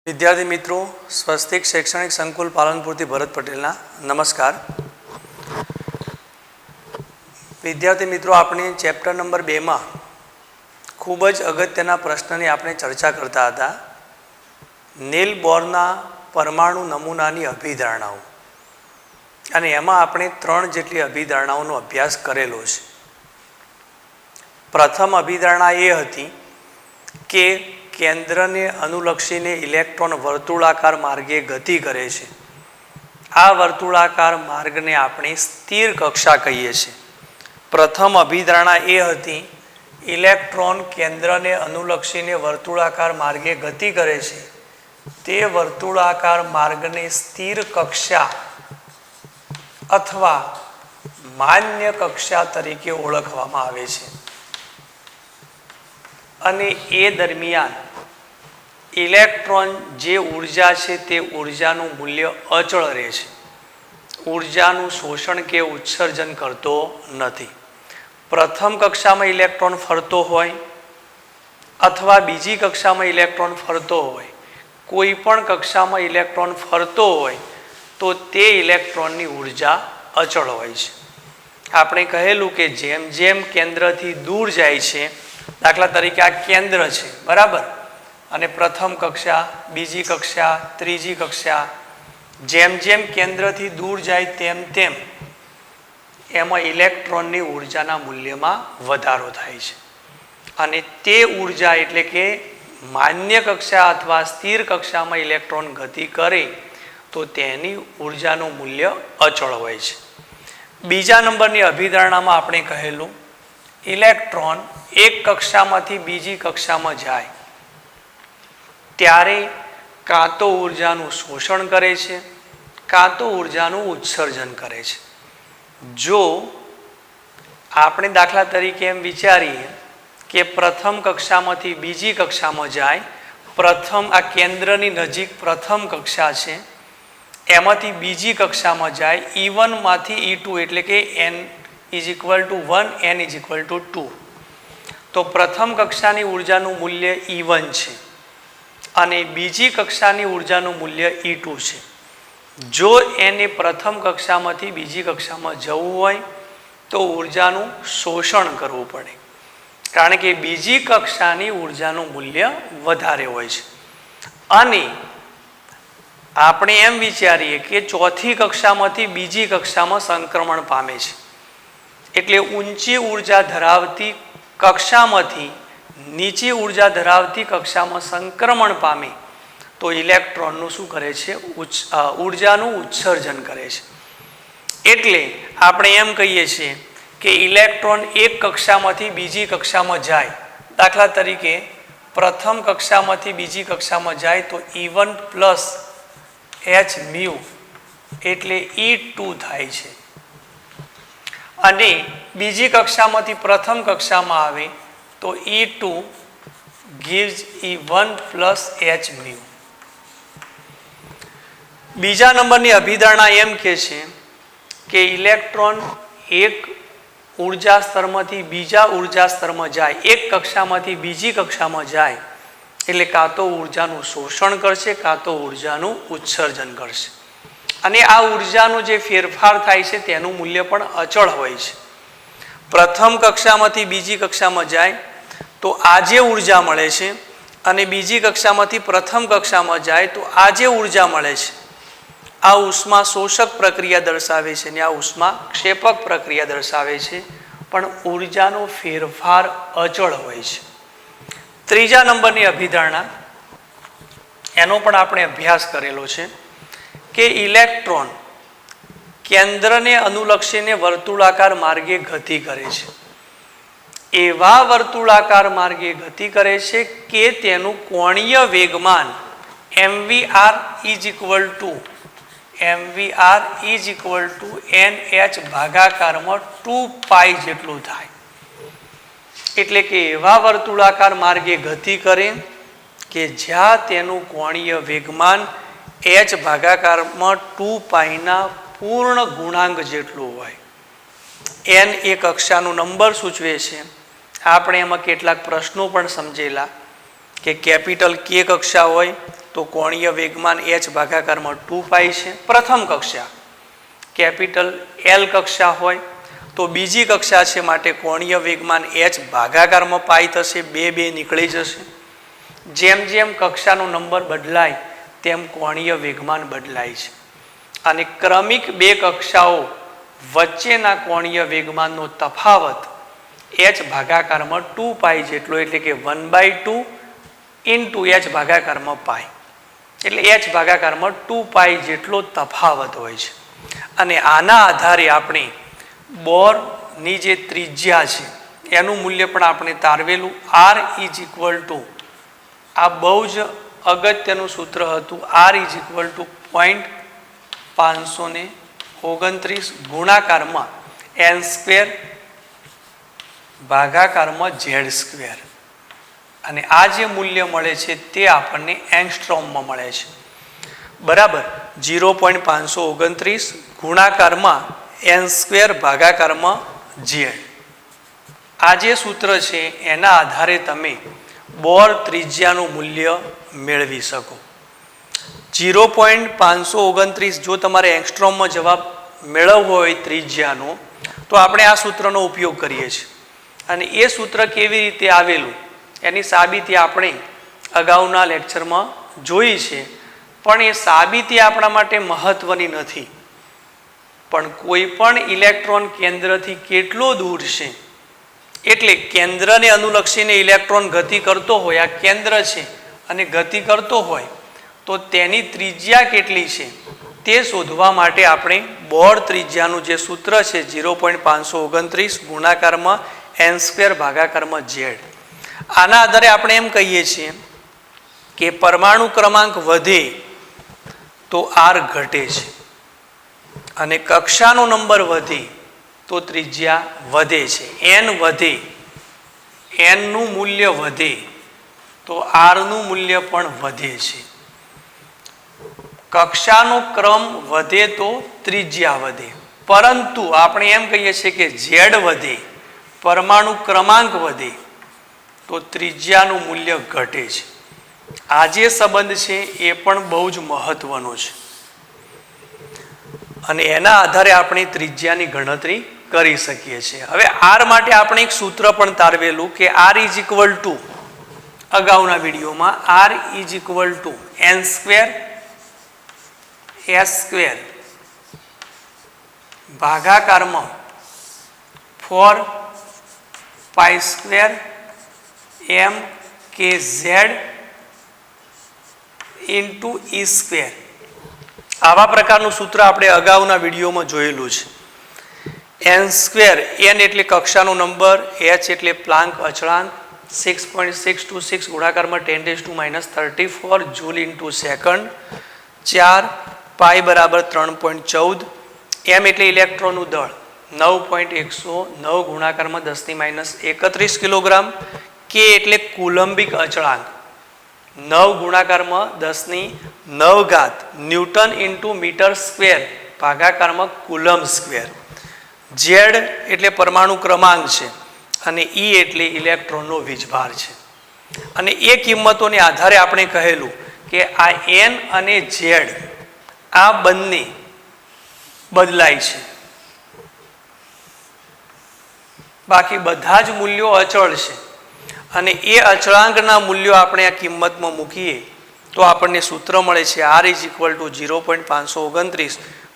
विद्यार्थी मित्रों, स्वस्तिक शैक्षणिक संकुल पालनपुर भरत पटेलना नमस्कार। विद्यार्थी मित्रों, आपणे चेप्टर नंबर 2 में खूब ज अगत्यना प्रश्न की आपणे चर्चा करता था। नील बोरना परमाणु नमूनानी अभिधारणाओं अने एमां आपणे 3 जेटली अभिधारणाओनो अभ्यास करेलो छे। प्रथम अभिधारणा ए हती के केंद्र ने अनुलक्षीने इलेक्ट्रॉन वर्तुळाकार मार्गे गति करे छे। आ वर्तुळाकार मार्ग ने आपणे स्थिर कक्षा कहीए छे। प्रथम अभिधारणा ए हती इलेक्ट्रॉन केंद्र ने अनुलक्षीने वर्तुळाकार मार्गे गति करे छे, ते वर्तुळाकार मार्ग ने स्थिर कक्षा अथवा मान्य कक्षा तरीके ओळखवामां आवे छे। अने ए दरमियान इलेक्ट्रॉन जे ऊर्जा है ते ऊर्जानु मूल्य अचल रहे छे। ऊर्जानु शोषण के उत्सर्जन करतो नथी। प्रथम कक्षा में इलेक्ट्रॉन फरतो होय अथवा बीजी कक्षा में इलेक्ट्रॉन फरतो होय, कोईपण कक्षा में इलेक्ट्रॉन फरतो होय तो ते इलेक्ट्रॉन की ऊर्जा अचल होय छे। आपणे कहेलुं के जेम जेम केंद्र थी दूर जाय छे, दाखला तरीके आ केंद्र छे बराबर, अने प्रथम कक्षा, बीजी कक्षा, त्रीजी कक्षा, जेम जेम केंद्र थी दूर जाए तेम तेम एमां इलेक्ट्रॉन ऊर्जाना मूल्य में वधारो थाय छे। अने ते ऊर्जा एटले के मान्य कक्षा अथवा स्थिर कक्षा में इलेक्ट्रॉन गति करे तो तेनी ऊर्जानुं मूल्य अचल होय छे। बीजा नंबरनी अभिधारणा में आपणे कहेलुं इलेक्ट्रॉन एक कक्षा में बीजी कक्षा में जाए त्यारे कां तो ऊर्जानुं शोषण करे छे, कां तो ऊर्जानुं उत्सर्जन करे छे। जो आपणे दाखला तरीके एम विचारीए के प्रथम कक्षा में बीजी कक्षा में जाए, प्रथम आ केंद्रनी नजीक प्रथम कक्षा छे, एमांथी बीजी कक्षा में जाए E1 मांथी E2 एटले के n = 1 n = 2, तो प्रथम कक्षानी ऊर्जानुं मूल्य E1 छे अने बीजी कक्षानी ऊर्जानुं मूल्य E2 छे। जो एने प्रथम कक्षा में बीजी कक्षा में जवुं होय तो ऊर्जानुं शोषण करवुं पड़े, कारण के बीजी कक्षानी ऊर्जानुं मूल्य वधारे होय छे। अने आपणे एम विचारीए के चौथी कक्षा में बीजी कक्षा में संक्रमण पामे छे, एटले ऊंची ऊर्जा धरावती कक्षा में नीची ऊर्जा धरावती कक्षा में संक्रमण पामे तो इलेक्ट्रॉन शू करे छे, ऊर्जानुं उत्सर्जन करे छे। एटले आपणे एम कहीए छीए के इलेक्ट्रॉन एक कक्षा में बीजी कक्षा में जाए, दाखला तरीके प्रथम कक्षा में बीजी कक्षा में जाए तो E1 + h μ एटले E2 थाय छे, अने बीजी कक्षा में प्रथम कक्षा में आवे तो E2 gives E1 + h μ। बीजा नंबरनी अभिधारणा एम के छे के इलेक्ट्रॉन एक ऊर्जा स्तर में बीजा ऊर्जा स्तर में जाए, एक कक्षा में बीजी कक्षा में जाए एटले कां तो ऊर्जानुं शोषण करशे, कां तो ऊर्जानुं उत्सर्जन करशे। अने आ ऊर्जानो जे फेरफार थाय छे तेनुं मूल्य पण अचल होय छे। प्रथम कक्षा में बीजी कक्षा में जाए तो आज ऊर्जा मळे छे अने बीजी कक्षा में प्रथम कक्षा में जाए तो आज ऊर्जा मळे छे। आ उष्मा शोषक प्रक्रिया दर्शावे छे ने आ उष्मा क्षेपक प्रक्रिया दर्शावे छे, पण ऊर्जानो फेरफार अचल होय छे। त्रीजा नंबरनी अभिधारणा एनो पण आपणे अभ्यास करेलो छे के इलेक्ट्रॉन केंद्र ने अनुलक्षीने वर्तुळाकार मार्गे गति करे छे। एवा वर्तुळाकार मार्गे गति करे छे के तेनुं कोणीय वेगमान mvr = nh भागाकार में 2π जेटलुं थाय। एटले के एवा वर्तुळाकार मार्गे गति करे के ज्यां तेनुं कोणीय वेगमान h भागाकार में 2π ना पूर्ण गुणांक जेटलुं होय। n ए कक्षानुं नंबर सूचवे छे। आपणे एमां केटलाक प्रश्नों पण समजेला के कैपिटल के कक्षा होय તો કોણીય વેગમાન h ભાગાકારમાં 2π છે. પ્રથમ કક્ષા કેપિટલ L કક્ષા હોય તો બીજી કક્ષા છે માટે કોણીય વેગમાન h ભાગાકારમાં પાઈ થશે, 2 નીકળી જશે. જેમ જેમ કક્ષાનો નંબર બદલાય તેમ કોણીય વેગમાન બદલાય છે અને ક્રમિક બે કક્ષાઓ વચ્ચેના કોણીય વેગમાનનો તફાવત h ભાગાકારમાં 2π જેટલો, એટલે કે 1/2 ઇન્ટુ h ભાગાકારમાં પાઈ, એટલે h ભાગાકારમાં 2π જેટલો તફાવત હોય છે. અને આના આધારે આપણે બોરની જે ત્રિજ્યા છે એનું મૂલ્ય પણ આપણે તારવેલું. r ઇઝ ઇક્વલ ટુ, આ બહુ જ અગત્યનું સૂત્ર હતું, r ઇઝ ઇક્વલ ટુ 0.529 ગુણાકારમાં n સ્ક્વેર ભાગાકારમાં z સ્ક્વેર. અને આ જે મૂલ્ય મળે છે તે આપણને એંગસ્ટ્રોમમાં મળે છે. બરાબર, 0.529 ગુણાકારમાં n સ્ક્વેર ભાગાકારમાં z. આ જે સૂત્ર છે એના આધારે તમે બોર ત્રિજ્યાનું મૂલ્ય મેળવી શકો. 0.529 જો તમારે એંગસ્ટ્રોમમાં જવાબ મેળવવો હોય ત્રિજ્યાનો તો આપણે આ સૂત્રનો ઉપયોગ કરીએ છીએ. અને એ સૂત્ર કેવી રીતે આવેલું એની સાબિતી આપણે અગાઉના લેક્ચરમાં જોઈ છે, પણ એ સાબિતી આપણા માટે મહત્વની નથી. પણ કોઈ પણ ઇલેક્ટ્રોન કેન્દ્રથી કેટલો દૂર છે, એટલે કેન્દ્રને અનુલક્ષીને ઇલેક્ટ્રોન ગતિ કરતો હોય, આ કેન્દ્ર છે અને ગતિ કરતો હોય તો તેની ત્રિજ્યા કેટલી છે તે શોધવા માટે આપણે બોર ત્રિજ્યાનું જે સૂત્ર છે 0.529 ગુણાકારમાં n સ્ક્વેર ભાગાકારમાં z, આના આધારે આપણે એમ કહીએ છીએ કે પરમાણુ ક્રમાંક વધે તો r ઘટે છે અને કક્ષાનો નંબર વધે તો ત્રિજ્યા વધે છે. n વધે, n નું મૂલ્ય વધે તો r નું મૂલ્ય પણ વધે છે. કક્ષાનો ક્રમ વધે તો ત્રિજ્યા વધે, પરંતુ આપણે એમ કહીએ છીએ કે z વધે, પરમાણુ ક્રમાંક વધે તો ત્રિજ્યાનું મૂલ્ય ઘટે છે. આ જે સંબંધ છે એ પણ બહુ જ મહત્વનો છે અને એના આધારે આપણે ત્રિજ્યાની ગણતરી કરી શકીએ છીએ. હવે r માટે આપણે એક સૂત્ર પણ તારવેલું કે r ઇઝ ઇક્વલ ટુ, અગાઉના વિડીયોમાં r is equal to n square s square ભાગાકારમાં 4π સ્ક્વેર m કે z ઇન્ટુ e સ્ક્વેર. આવા પ્રકારનું સૂત્ર આપણે અગાઉના વિડીયોમાં જોયેલું છે. n સ્ક્વેર, n એટલે કક્ષાનો નંબર, h એટલે પ્લાન્ક અચળાંક, 6.626 ગુણાકારમાં 10⁻34 જૂલ ઇન્ટુ સેકન્ડ, 4 પાઈ બરાબર 3.14, m એટલે ઇલેક્ટ્રોનનું દળ 9.109 ગુણાકારમાં 10⁻31 કિલોગ્રામ, k એટલે કુલંબિક અચળાંક 9 ગુણાકારમાં 10⁹ ન્યૂટન ઇન્ટુ મીટર સ્ક્વેર ભાગાકારમાં કુલમ સ્ક્વેર, z એટલે પરમાણુ ક્રમાંક છે અને e એટલે ઇલેક્ટ્રોનનો વીજભાર છે. અને એ કિંમતોને આધારે આપણે કહેલું કે આ n અને z આ બંને બદલાય છે, બાકી બધા જ મૂલ્યો અચળ છે. અને એ અચળાંકના મૂલ્યો આપણે આ કિંમતમાં મૂકીએ તો આપણને સૂત્ર મળે છે r ઇઝ ઇક્વલ ટુ 0.529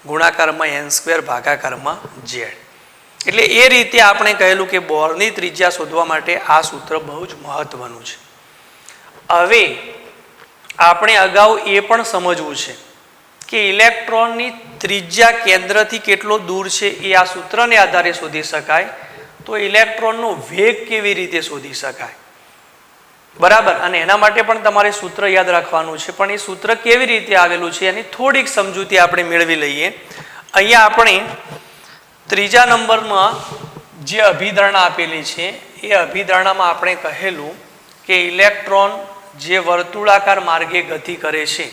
ગુણાકારમાં n સ્ક્વેર ભાગાકારમાં z. એટલે એ રીતે આપણે કહેલું કે બોરની ત્રિજ્યા શોધવા માટે આ સૂત્ર બહુ જ મહત્વનું છે. હવે આપણે અગાઉ એ પણ સમજવું છે કે ઇલેક્ટ્રોનની ત્રિજ્યા કેન્દ્રથી કેટલો દૂર છે એ આ સૂત્રને આધારે શોધી શકાય, તો ઇલેક્ટ્રોનનો વેગ કેવી રીતે શોધી શકાય, બરાબર. અને એના માટે પણ તમારે સૂત્ર યાદ રાખવાનું છે, પણ એ સૂત્ર કેવી રીતે આવેલું છે એની થોડીક સમજૂતી આપણે મેળવી લઈએ. અહીંયા આપણે ત્રીજા નંબરમાં જે અભિધારણા આપેલી છે એ અભિધારણામાં આપણે કહેલું કે ઇલેક્ટ્રોન જે વર્તુળાકાર માર્ગે ગતિ કરે છે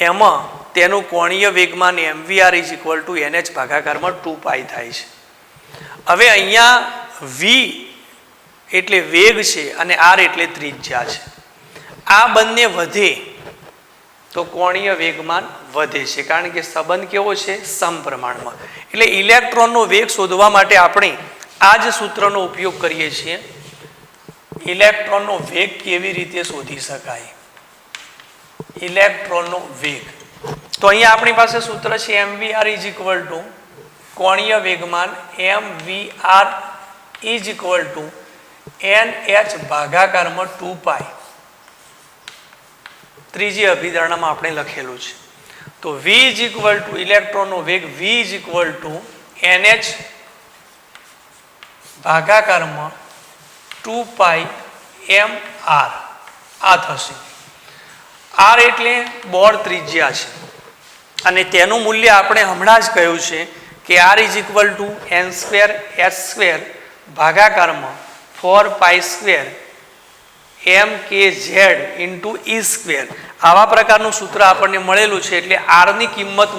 એમાં તેનું કોણીય વેગમાન mvr is equal two nh ભાગાકારમાં 2π થાય છે. હવે અહીંયા v એટલે વેગ છે અને r એટલે ત્રિજ્યા છે. આ બંને વધે તો કોણીય વેગમાન વધે છે, કારણ કે સંબંધ કેવો છે? સમપ્રમાણમાં. એટલે ઇલેક્ટ્રોનનો વેગ શોધવા માટે આપણે આ જ સૂત્રનો ઉપયોગ કરીએ છીએ. ઇલેક્ટ્રોનનો વેગ કેવી રીતે શોધી શકાય? ઇલેક્ટ્રોનનો વેગ, તો અહીંયા આપણી પાસે સૂત્ર છે mvr ઇઝ ઇક્વલ ટુ કોણીય વેગમાન mvr is equal two nh ભાગાકારમાં 2π. ત્રીજી અભિધારણામાં આપણે લખેલું છે. તો v ઇઝ ઇક્વલ ટુ ઇલેક્ટ્રોનનો વેગ v is equal two nh ભાગાકારમાં 2π mr આ થશે. r એટલે બોર ત્રિજ્યા છે અને તેનું મૂલ્ય આપણે હમણાં જ કહ્યું છે કે r is equal to n square h square ભાગાકારમાં 4π² mkz ઇન્ટુ e સ્ક્વેર. આવા પ્રકારનું સૂત્ર આપણને મળેલું છે. એટલે r ની કિંમત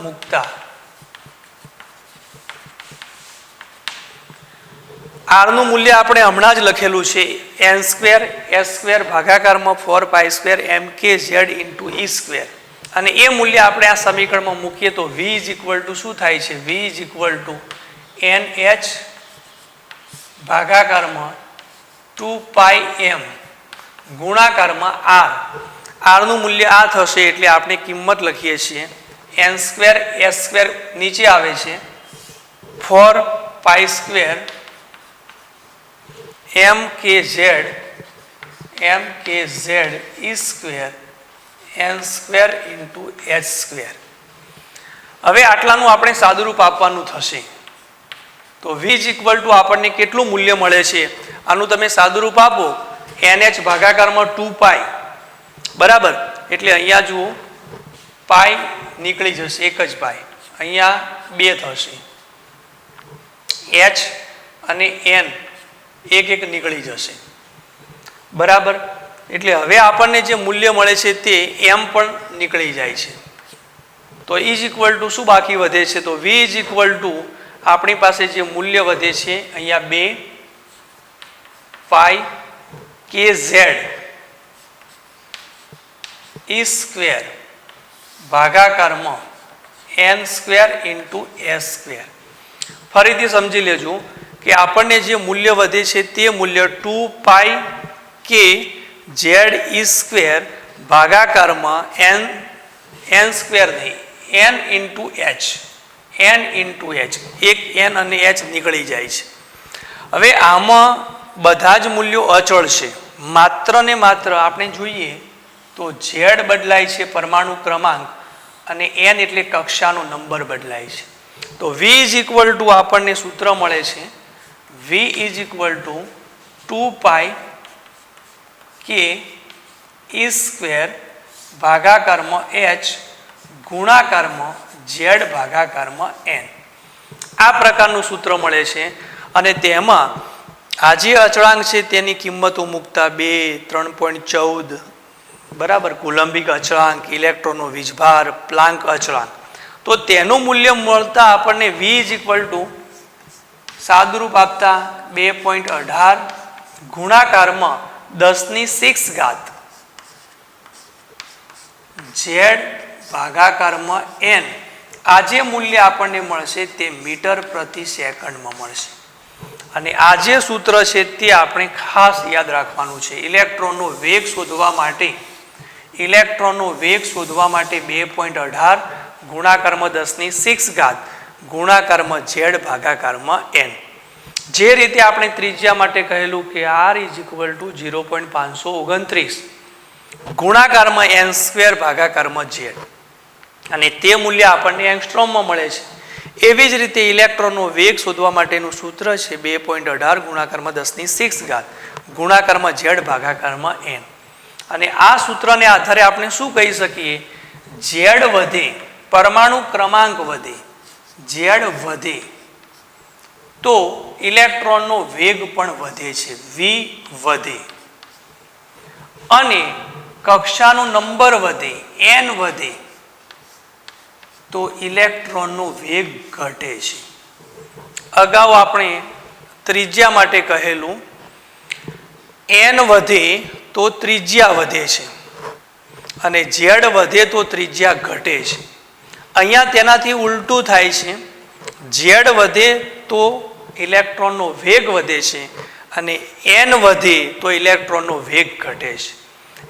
મૂકતા r નું મૂલ્ય આપણે હમણાં જ લખેલું છે n સ્ક્વેર h સ્ક્વેર ભાગાકારમાં 4π² mkz ઇન્ટુ e સ્ક્વેર. અને એ મૂલ્ય આપણે આ સમીકરણમાં મૂકીએ તો v ઇઝ ઇક્વલ ટુ શું થાય છે? v is equal two nh ભાગાકારમાં 2πm ગુણાકારમાં r નું મૂલ્ય આ થશે. એટલે આપણે કિંમત લખીએ છીએ n સ્ક્વેર h સ્ક્વેર નીચે આવે છે 4π² mkz e square n square into h square. હવે આટલાનું આપણે સાદુરૂપ આપવાનું થશે. તો v ઇઝ ઇક્વલ ટુ આપણને કેટલું મૂલ્ય મળે છે? આનું તમે સાદુરૂપ આપો nh ભાગાકારમાં 2π બરાબર. એટલે અહીંયા જુઓ પાઈ નીકળી જશે, એક જ પાઈ, અહીંયા 2 થશે, h અને n એક નીકળી જશે બરાબર. એટલે હવે આપણને જે મૂલ્ય મળે છે તે m પણ નીકળી જાય છે. તો ઇઝ ઇક્વલ ટુ શું બાકી વધે છે? તો v ઇઝ ઇક્વલ ટુ આપણી પાસે જે મૂલ્ય વધે છે અહીંયા 2πkz e સ્ક્વેર ભાગાકારમાં n square into s square. ફરીથી સમજી લેજો કે આપણને જે મૂલ્ય વધે છે તે મૂલ્ય 2πkz e સ્ક્વેર ભાગાકારમાં n સ્ક્વેર નહીં, n ઇન્ટુ h, એક n અને h નીકળી જાય છે. હવે આમાં બધા જ મૂલ્યો અચળ છે. માત્ર ને માત્ર આપણે જોઈએ તો z બદલાય છે, પરમાણુ ક્રમાંક, અને n એટલે કક્ષાનો નંબર બદલાય છે. તો v ઇઝ ઇક્વલ ટુ આપણને સૂત્ર મળે છે v is equal to 2πk e square ભાગાકારમાં h ગુણાકારમાં z ભાગાકારમાં n. આ પ્રકારનું સૂત્ર મળે છે. અને તેમાં આ જે અચળાંક છે તેની કિંમતો મૂકતા 2, 3.14 બરાબર, કુલંબિક અચળાંક, ઇલેક્ટ્રોનનો વીજભાર, પ્લાન્ક અચળાંક, તો તેનું મૂલ્ય મળતા આપણને v ઇઝ ઇક્વલ ટુ સાદુરૂપ આપતા 2.18 ગુણાકારમાં 10⁶ z ભાગાકારમાં n. આ જે મૂલ્ય આપણને મળશે તે મીટર પ્રતિ સેકન્ડમાં મળશે. અને આ જે સૂત્ર છે તે આપણે ખાસ યાદ રાખવાનું છે. ઇલેક્ટ્રોનનો વેગ શોધવા માટે 2.18 ગુણાકારમાં 10⁶ ગુણાકારમાં z ભાગાકારમાં n. જે રીતે આપણે ત્રિજ્યા માટે કહેલું કે r ઇઝ ઇક્વલ ટુ 0.529 ગુણાકારમાં n સ્ક્વેર ભાગાકારમાં z, અને તે મૂલ્ય આપણને એંગસ્ટ્રોમમાં મળે છે. એવી જ રીતે ઇલેક્ટ્રોનનો વેગ શોધવા માટેનું સૂત્ર છે 2.18 ગુણાકારમાં 10⁶ ગુણાકારમાં z ભાગાકારમાં n. અને આ સૂત્રને આધારે આપણે શું કહી શકીએ? z વધે, પરમાણુ ક્રમાંક વધે, z વધે તો ઇલેક્ટ્રોનનો વેગ પણ વધે છે, v વધે, અને કક્ષાનો નંબર વધે, n વધે તો ઇલેક્ટ્રોનનો વેગ ઘટે છે. અગાઉ આપણે ત્રિજ્યા માટે કહેલું n વધે તો ત્રિજ્યા વધે છે અને ઝેડ વધે તો ત્રિજ્યા ઘટે છે. અહીંયા તેનાથી ઉલટું થાય છે. ઝેડ વધે તો ઇલેક્ટ્રોનનો વેગ વધે છે અને એન વધે તો ઇલેક્ટ્રોનનો વેગ ઘટે છે.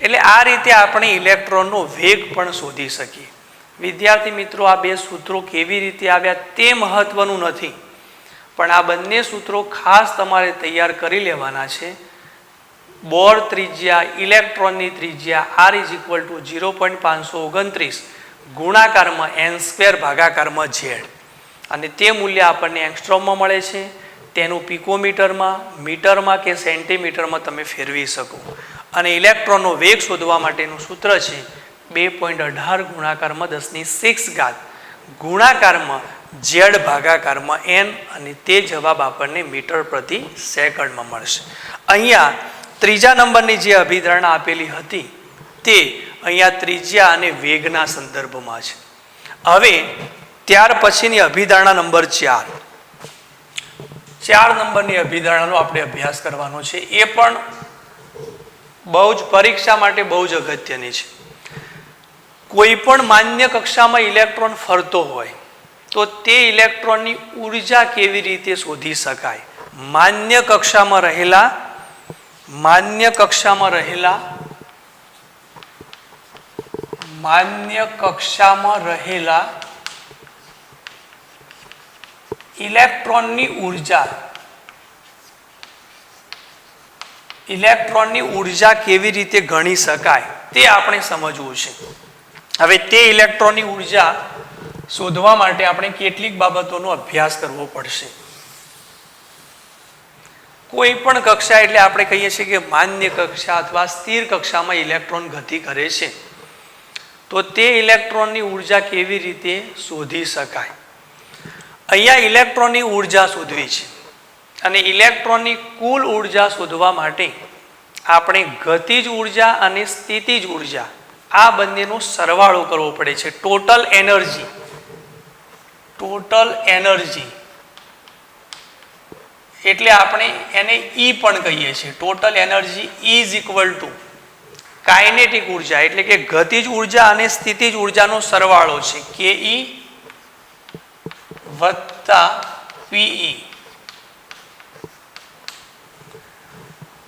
એટલે આ રીતે આપણે ઇલેક્ટ્રોનનો વેગ પણ શોધી શકીએ. વિદ્યાર્થી મિત્રો, આ બે સૂત્રો કેવી રીતે આવ્યા તે મહત્વનું નથી, પણ આ બંને સૂત્રો ખાસ તમારે તૈયાર કરી લેવાના છે. બોર ત્રિજ્યા, ઇલેક્ટ્રોનની ત્રિજ્યા R = 0.529 ગુણાકારમાં n² ભાગાકારમાં ઝેડ, અને તે મૂલ્ય આપણને એંગસ્ટ્રોમમાં મળે છે. તેનું પિકોમીટરમાં, મીટરમાં કે સેન્ટીમીટરમાં તમે ફેરવી શકો. અને ઇલેક્ટ્રોનનો વેગ શોધવા માટેનું સૂત્ર છે 2.18 ગુણાકારમાં 10⁶ ગુણાકારમાં ઝેડ ભાગાકારમાં n, અને તે જવાબ આપણને મીટર પ્રતિ સેકન્ડમાં મળશે. અહીંયા ત્રીજા નંબરની જે અભિધારણા આપેલી હતી તે અહીંયા ત્રિજ્યા અને વેગના સંદર્ભમાં છે. હવે ત્યાર પછીની અભિધારણા નંબર 4. 4 નંબરની અભિધારણાનો આપણે અભ્યાસ કરવાનો છે. એ પણ બહુ જ પરીક્ષા માટે બહુ જ અગત્યની છે. કોઈ પણ માન્ય કક્ષામાં ઇલેક્ટ્રોન ફરતો હોય તો તે ઇલેક્ટ્રોનની ઉર્જા કેવી રીતે શોધી શકાય? માન્ય કક્ષામાં રહેલા ઇલેક્ટ્રોનની ઉર્જા કેવી રીતે ગણી શકાય તે આપણે સમજવું છે. હવે તે ઇલેક્ટ્રોનની ઉર્જા શોધવા માટે આપણે કેટલીક બાબતોનો અભ્યાસ કરવો પડશે. કોઈ પણ કક્ષા એટલે આપણે કહીએ છીએ કે માન્ય કક્ષા અથવા સ્થિર કક્ષામાં ઇલેક્ટ્રોન ગતિ કરે છે, તો તે ઇલેક્ટ્રોનની ઉર્જા કેવી રીતે શોધી શકાય? અહીંયા ઇલેક્ટ્રોનની ઉર્જા શોધવી છે, અને ઇલેક્ટ્રોનની કુલ ઉર્જા શોધવા માટે આપણે ગતિજ ઉર્જા અને સ્થિતિજ ઉર્જા આ બંનેનો સરવાળો કરવો પડે છે. ટોટલ એનર્જી એટલે આપણે એને E પણ કહીએ છીએ. ટોટલ એનર્જી = કાઇનેટિક ઉર્જા એટલે કે ગતિજ ઉર્જા અને સ્થિતિજ ઉર્જાનો સરવાળો છે, KE + PE.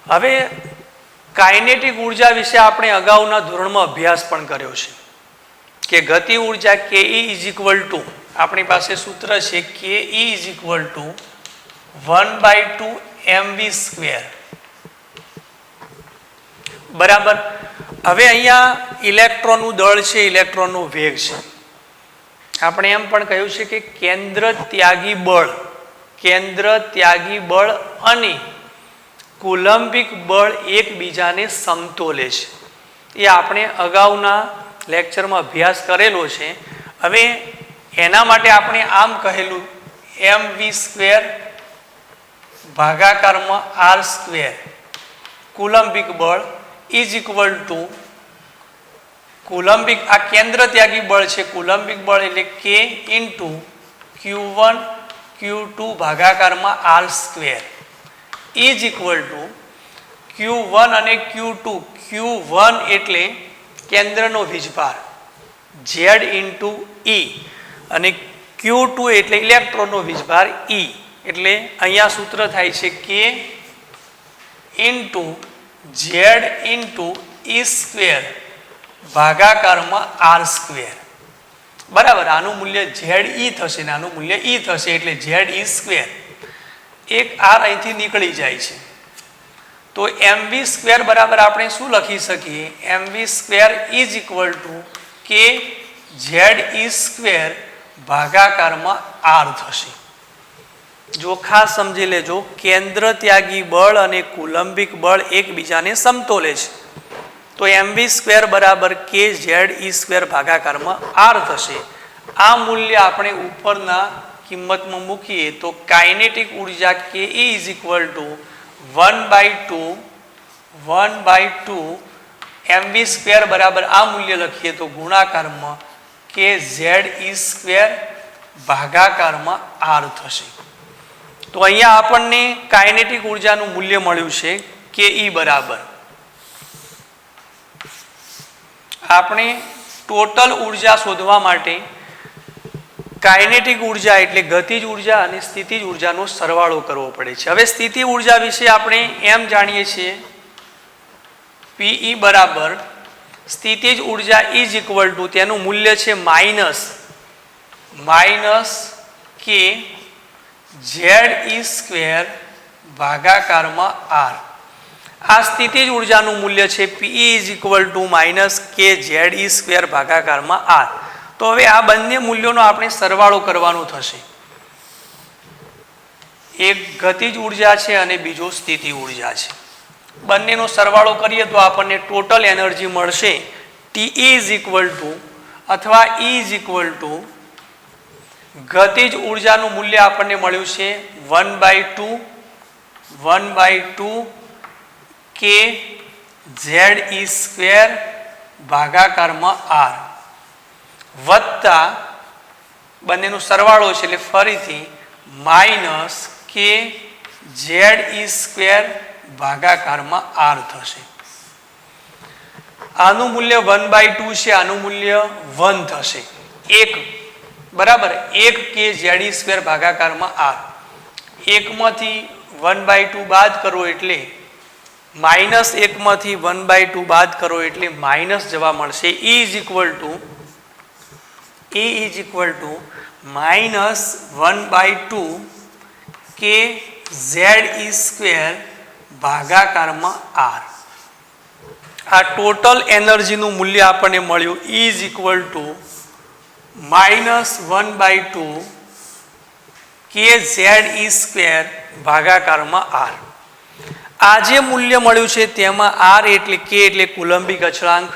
હવે કાઇનેટિક ઉર્જા વિશે આપણે અગાઉના ધોરણમાં અભ્યાસ પણ કર્યો છે કે ગતિ ઉર્જા KE = આપણી પાસે સૂત્ર છે KE = 1/2 mv². બરાબર. હવે અહીંયા ઇલેક્ટ્રોનનું દળ છે, ઇલેક્ટ્રોનનો વેગ છે. આપણે એમ પણ કહ્યું છે કે કેન્દ્ર ત્યાગી બળ અને કુલંબિક બળ એકબીજાને સમતોલે છે. એ આપણે અગાઉના લેક્ચરમાં અભ્યાસ કરેલો છે. હવે એના માટે આપણે આમ કહેલું mv² ભાગાકારમાં r² કુલંબિક બળ = આ કેન્દ્ર ત્યાગી બળ છે, કુલંબિક બળ એટલે K × Q1 Q2 ભાગાકારમાં r² = Q1 અને Q2. Q1 એટલે કેન્દ્રનો વીજભાર Z × E, અને Q2 એટલે ઇલેક્ટ્રોનનો વીજભાર E. એટલે અહીંયા સૂત્ર થાય છે K × Z × E² ભાગાકારમાં r². બરાબર. આનું મૂલ્ય ZE થશે ને આનું મૂલ્ય E થશે, એટલે ZE². એક r અહીંથી નીકળી જાય છે, તો mv² બરાબર આપણે શું લખી શકીએ? mv² = K ZE² ભાગાકારમાં r થશે. જો ખાસ સમજી લેજો, કેન્દ્ર ત્યાગી બળ અને કુલંબિક બળ એકબીજાને સમતોલે છે, તો mv² બરાબર K ZE² ભાગાકારમાં r થશે. આ મૂલ્ય આપણે ઉપરના કિંમતમાં મૂકીએ તો કાઇનેટિક ઉર્જા KE = 1/2 mv² બરાબર આ મૂલ્ય લખીએ તો ગુણાકારમાં K ZE² ભાગાકારમાં r થશે. તો અહીંયા આપણને કાઇનેટિક ઉર્જાનું મૂલ્ય મળ્યું છે KE બરાબર આપણે ટોટલ ઉર્જા શોધવા માટે કાઇનેટિક ઉર્જા એટલે ગતિજ ઉર્જા અને સ્થિતિજ ઉર્જાનો સરવાળો કરવો પડે છે. હવે સ્થિતિ ઉર્જા વિશે આપણે એમ જાણીએ છીએ Pe બરાબર સ્થિતિજ ઉર્જા ઇઝ ઇક્વલ ટુ તેનું મૂલ્ય છે માઇનસ કે ZE² ભાગાકારમાં R. આ સ્થિતિજ ઉર્જાનું મૂલ્ય છે Pe is equal two minus કે ZE² ભાગાકારમાં R. તો હવે આ બંને મૂલ્યોનો આપણે સરવાળો કરવાનો થશે. એક ગતિજ ઉર્જા છે અને બીજો સ્થિતિ ઉર્જા છે. બંનેનો સરવાળો કરીએ તો આપણને ટોટલ એનર્જી મળશે Te ઇઝ ઇક્વલ ટુ અથવા E ઇઝ ઇક્વલ ટુ ગતિજ ઉર્જાનું મૂલ્ય આપણને મળ્યું છે 1/2 કે ZE² ભાગાકારમાં R વત્તા બંનેનો સરવાળો છે એટલે ફરીથી માઇનસ કે ZE² ભાગાકારમાં R થશે. આનું મૂલ્ય 1/2 છે, આનું મૂલ્ય 1 થશે. 1 બરાબર 1 કે ZE² ભાગાકારમાં R. 1 માંથી 1/2 બાદ કરો એટલે માઇનસ 1 માંથી 1/2 બાદ કરો એટલે માઇનસ જવાબ મળશે. E is equal two minus 1/2 કે ZE² ભાગાકારમાં R. આ ટોટલ એનર્જીનું મૂલ્ય આપણને મળ્યું E is equal two minus 1/2 કે ZE² ભાગાકારમાં R. આ જે મૂલ્ય મળ્યું છે તેમાં R એટલે કે એટલે કુલંબિક અચળાંક,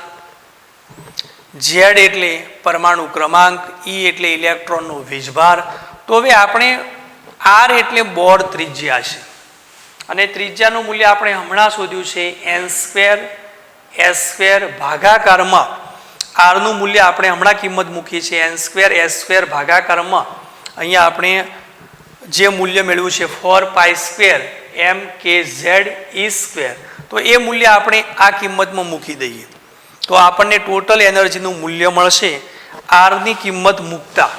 Z એટલે પરમાણુ ક્રમાંક, E એટલે ઇલેક્ટ્રોનનો વીજભાર. તો હવે આપણે R એટલે બોર ત્રિજ્યા છે અને ત્રિજ્યાનું મૂલ્ય આપણે હમણાં શોધ્યું છે n²s² ભાગાકારમાં R નું મૂલ્ય આપણે હમણાં કિંમત મૂકી છે n²s² ભાગાકારમાં. અહીંયા આપણે જે મૂલ્ય મેળવ્યું છે 4π² mkZe². તો એ મૂલ્ય આપણે આ કિંમતમાં મૂકી દઈએ તો આપણને ટોટલ એનર્જીનું મૂલ્ય મળશે R ની કિંમત મૂકતા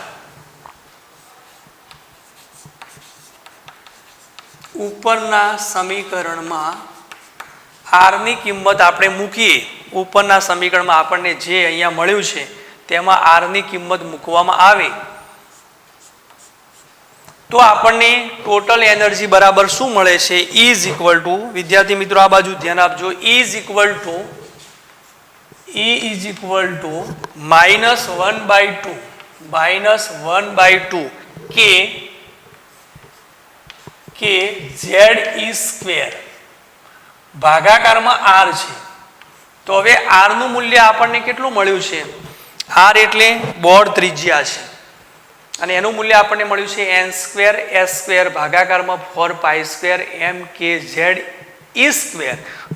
ઉપરના સમીકરણમાં R ની કિંમત આપણે મૂકીએ. ઉપરના સમીકરણમાં આપણને જે અહીંયા મળ્યું છે તેમાં R ની કિંમત મૂકવામાં આવે તો આપણને ટોટલ એનર્જી બરાબર શું મળે છે? E ઇઝ ઇક્વલ ટુ, વિદ્યાર્થી મિત્રો આ બાજુ ધ્યાન આપજો, E ઇઝ ઇક્વલ ટુ -1/2 કે ZE² ભાગાકારમાં R છે. તો હવે R નું મૂલ્ય આપણને કેટલું મળ્યું છે? R એટલે બોર ત્રિજ્યા છે અને એનું મૂલ્ય આપણને મળ્યું છે n²s² ભાગાકારમાં 4π² mkZe².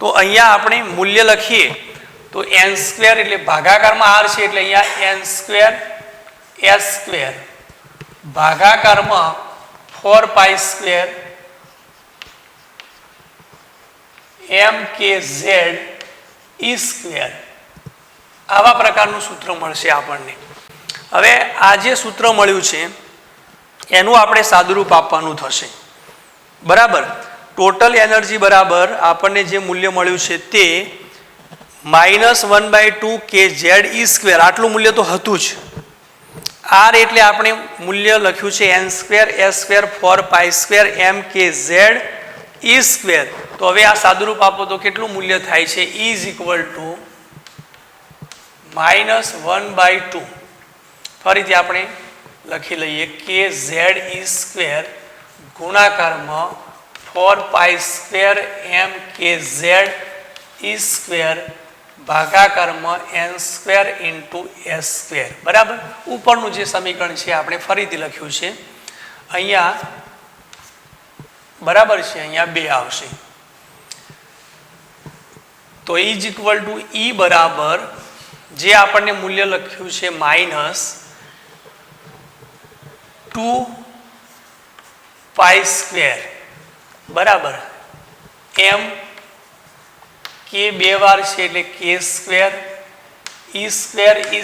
તો અહીંયા આપણે મૂલ્ય લખીએ તો n² એટલે ભાગાકારમાં R છે એટલે અહીંયા n²s² ભાગાકારમાં 4π² mkZe². આવા પ્રકારનું સૂત્ર મળશે આપણને. હવે આ જે સૂત્ર મળ્યું છે એનું આપણે સાદુરૂપ આપવાનું થશે. બરાબર ટોટલ એનર્જી બરાબર આપણને જે મૂલ્ય મળ્યું છે તે -1/2 કે ZE². આટલું મૂલ્ય તો હતું જ. R એટલે આપણે મૂલ્ય લખ્યું છે n²s² 4π² mkZe². તો હવે આ સાદુરૂપ આપો તો કેટલું મૂલ્ય થાય છે? E ઇઝ ઇક્વલ ટુ -1/2 ફરીથી આપણે લખી લઈએ કે ZE² ગુણાકારમાં 4π² mkZe² ભાગાકારમાં n²s². બરાબર ઉપરનું જે સમીકરણ છે આપણે ફરીથી લખ્યું છે અહીંયા બરાબર છે, અહીંયા 2 આવશે. તો E is equal two E બરાબર જે આપણને મૂલ્ય લખ્યું છે -2π² બરાબર m k 2 વાર છે એટલે k² ઈ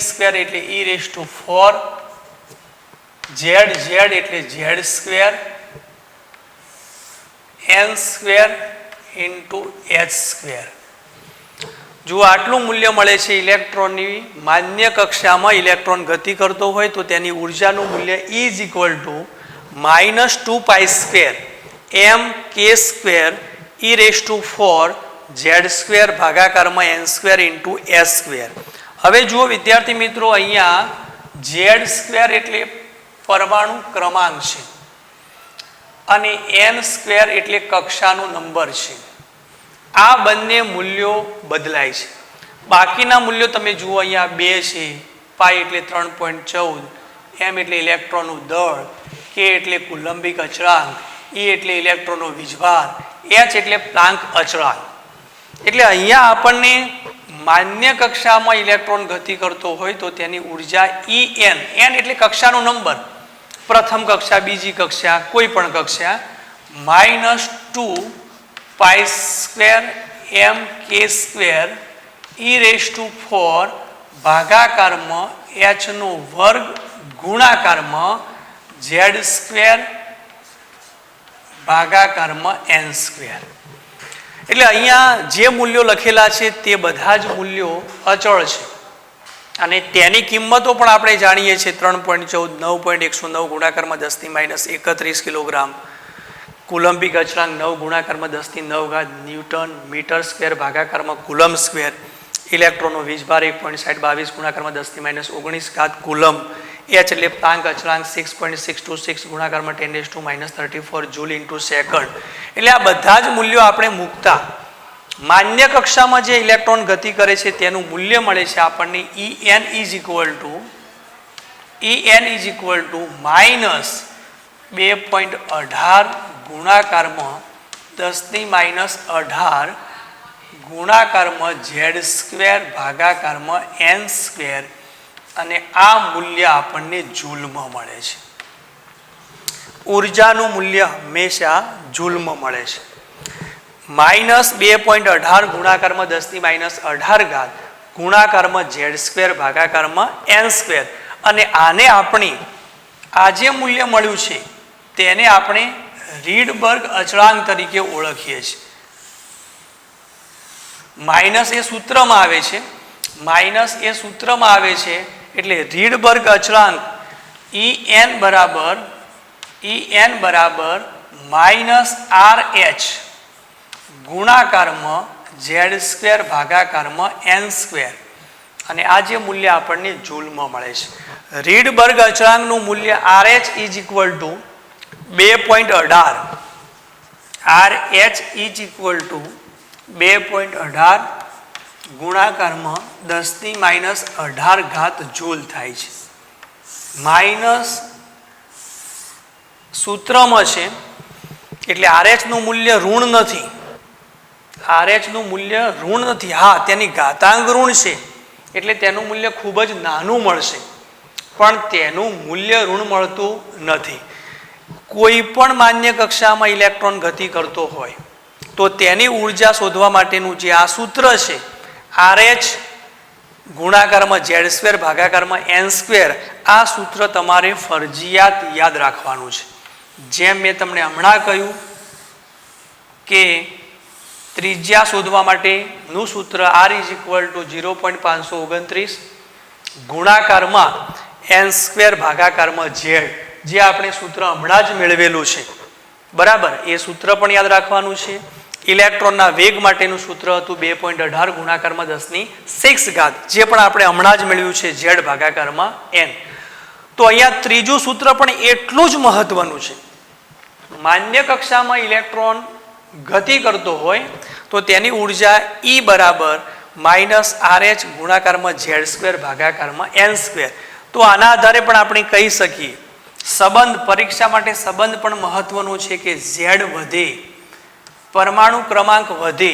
સ્ક્વેર એટલે e⁴ z એટલે z², n² ઇન્ટુ h². જો આટલું મૂલ્ય મળે છે ઇલેક્ટ્રોનની માન્ય કક્ષામાં ઇલેક્ટ્રોન ગતિ કરતો હોય તો તેની ઉર્જાનું મૂલ્ય E -2π² mk² e⁴ z² into s². હવે જુઓ વિદ્યાર્થી મિત્રો, અહીંયા z² એટલે પરમાણુ ક્રમાંક છે અને n² એટલે કક્ષાનો નંબર છે. આ બંને મૂલ્યો બદલાય છે. બાકીના મૂલ્યો તમે જુઓ, અહીંયા 2 છે, પાઈ એટલે 3.14, m એટલે ઇલેક્ટ્રોનનું દળ, k એટલે કુલંબિક અચળાંક, e એટલે ઇલેક્ટ્રોનનો વીજભાર, h એટલે પ્લાન્ક અચળાંક. એટલે અહીંયા આપણને માન્ય કક્ષામાં ઇલેક્ટ્રોન ગતિ કરતો હોય તો તેની ઉર્જા En, n એટલે કક્ષાનો નંબર, પ્રથમ કક્ષા, બીજી કક્ષા, કોઈ પણ કક્ષા, -2π² mk² e⁴ ભાગાકારમાં h² ગુણાકારમાં z² ભાગાકારમાં n². એટલે અહીંયા જે મૂલ્યો લખેલા છે તે બધા જ મૂલ્યો અચળ છે અને તેની કિંમતો પણ આપણે જાણીએ છીએ. 3.14, 9.109 ગુણાકારમાં 10⁻31 કિલોગ્રામ, કુલંબિક અચળાંક 9 ગુણાકારમાં 10⁹ ન્યૂટન મીટર² ભાગાકારમાં કુલમ સ્ક્વેર, ઇલેક્ટ્રોનનો વીજભાર 1.6022 ગુણાકારમાં 10⁻19 કુલમ, h એટલે પ્લાન્ક અચળાંક 6.626 ગુણાકારમાં 10⁻34 જૂલ ઇન્ટુ સેકન્ડ. એટલે આ બધા જ મૂલ્યો આપણે મૂકતા માન્ય કક્ષામાં જે ઇલેક્ટ્રોન ગતિ કરે છે તેનું મૂલ્ય મળે છે આપણને En -2.18 ગુણાકારમાં 10⁻18 ગુણાકારમાં z² ભાગાકારમાં n², અને આ મૂલ્ય આપણને જૂલમાં મળે છે. ઉર્જાનું મૂલ્ય હંમેશા જૂલમાં મળે છે. -2.18 ગુણાકારમાં 10⁻18 ગુણાકારમાં z² ભાગાકારમાં n², અને આને આપણે આ જે મૂલ્ય મળ્યું છે તેને આપણે રીડબર્ગ અચળાંક તરીકે ઓળખીએ છીએ. માઇનસ એ સૂત્રમાં આવે છે, એટલે રીડબર્ગ અચળાંક En બરાબર -RH ગુણાકારમાં z² ભાગાકારમાં n², અને આ જે મૂલ્ય આપણને જૂલમાં મળે છે. રીડબર્ગ અચળાંકનું મૂલ્ય RH = 2.18, RH = 2.18 ગુણાકારમાં 10⁻18 જૂલ થાય છે. માઇનસ સૂત્રમાં છે એટલે RH નું મૂલ્ય ઋણ નથી, હા તેની ઘાતાંક ઋણ છે એટલે તેનું મૂલ્ય ખૂબ જ નાનું મળશે, પણ તેનું મૂલ્ય ઋણ મળતું નથી. કોઈ પણ માન્ય કક્ષામાં ઇલેક્ટ્રોન ગતિ કરતો હોય તો તેની ઉર્જા શોધવા માટેનું જે આ સૂત્ર છે RH ગુણાકારમાં z² ભાગાકારમાં n², આ સૂત્ર તમારે ફરજિયાત યાદ રાખવાનું છે. જેમ મેં તમને હમણાં કહ્યું કે ત્રિજ્યા શોધવા માટેનું સૂત્ર R = 0.529 ગુણાકારમાં n² ભાગાકારમાં z, જે આપણે સૂત્ર હમણાં જ મેળવેલું છે, બરાબર. એ સૂત્ર પણ યાદ રાખવાનું છે. ઇલેક્ટ્રોનના વેગ માટેનું સૂત્ર હતું 2.18 ગુણાકારમાં 10⁶, જે પણ આપણે હમણાં જ મેળવ્યું છે z ભાગાકારમાં n. તો અહીંયા ત્રીજું સૂત્ર પણ એટલું જ મહત્વનું છે. માન્ય કક્ષામાં ઇલેક્ટ્રોન ગતિ કરતો હોય તો તેની ઉર્જા E બરાબર -RH ગુણાકારમાં z² ભાગાકારમાં n². તો આના આધારે પણ આપણે કહી શકીએ, સંબંધ, પરીક્ષા માટે સંબંધ પણ મહત્વનો છે કે z વધે, પરમાણુ ક્રમાંક વધે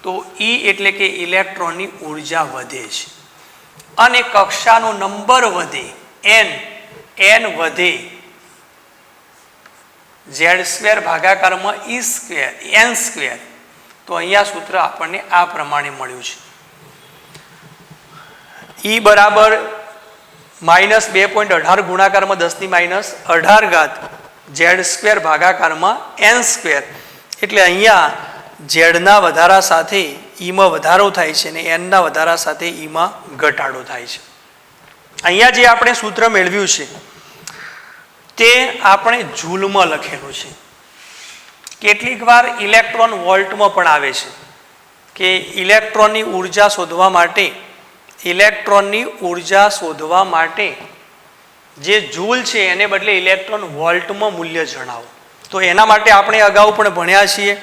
તો E એટલે કે ઇલેક્ટ્રોનની ઉર્જા વધે છે, અને કક્ષાનો નંબર વધે n વધે z² ભાગાકારમાં n². તો અહીંયા સૂત્ર આપણને આ પ્રમાણે મળ્યું છે. E બરાબર -2.18 ગુણાકારમાં 10⁻18 ઝેડ સ્ક્વેર ભાગાકારમાં n સ્ક્વેર. એટલે અહીંયા ઝેડના વધારા સાથે ઈમાં વધારો થાય છે અને એનના વધારા સાથે ઈમાં ઘટાડો થાય છે. અહીંયા જે આપણે સૂત્ર મેળવ્યું છે તે આપણે જૂલમાં લખેલું છે. કેટલીક વાર ઇલેક્ટ્રોન વોલ્ટમાં પણ આવે છે કે ઇલેક્ટ્રોનની ઉર્જા શોધવા માટે જે જૂલ છે એને બદલે ઇલેક્ટ્રોન વોલ્ટમાં મૂલ્ય જણાવો. તો એના માટે આપણે અગાઉ પણ ભણ્યા છીએ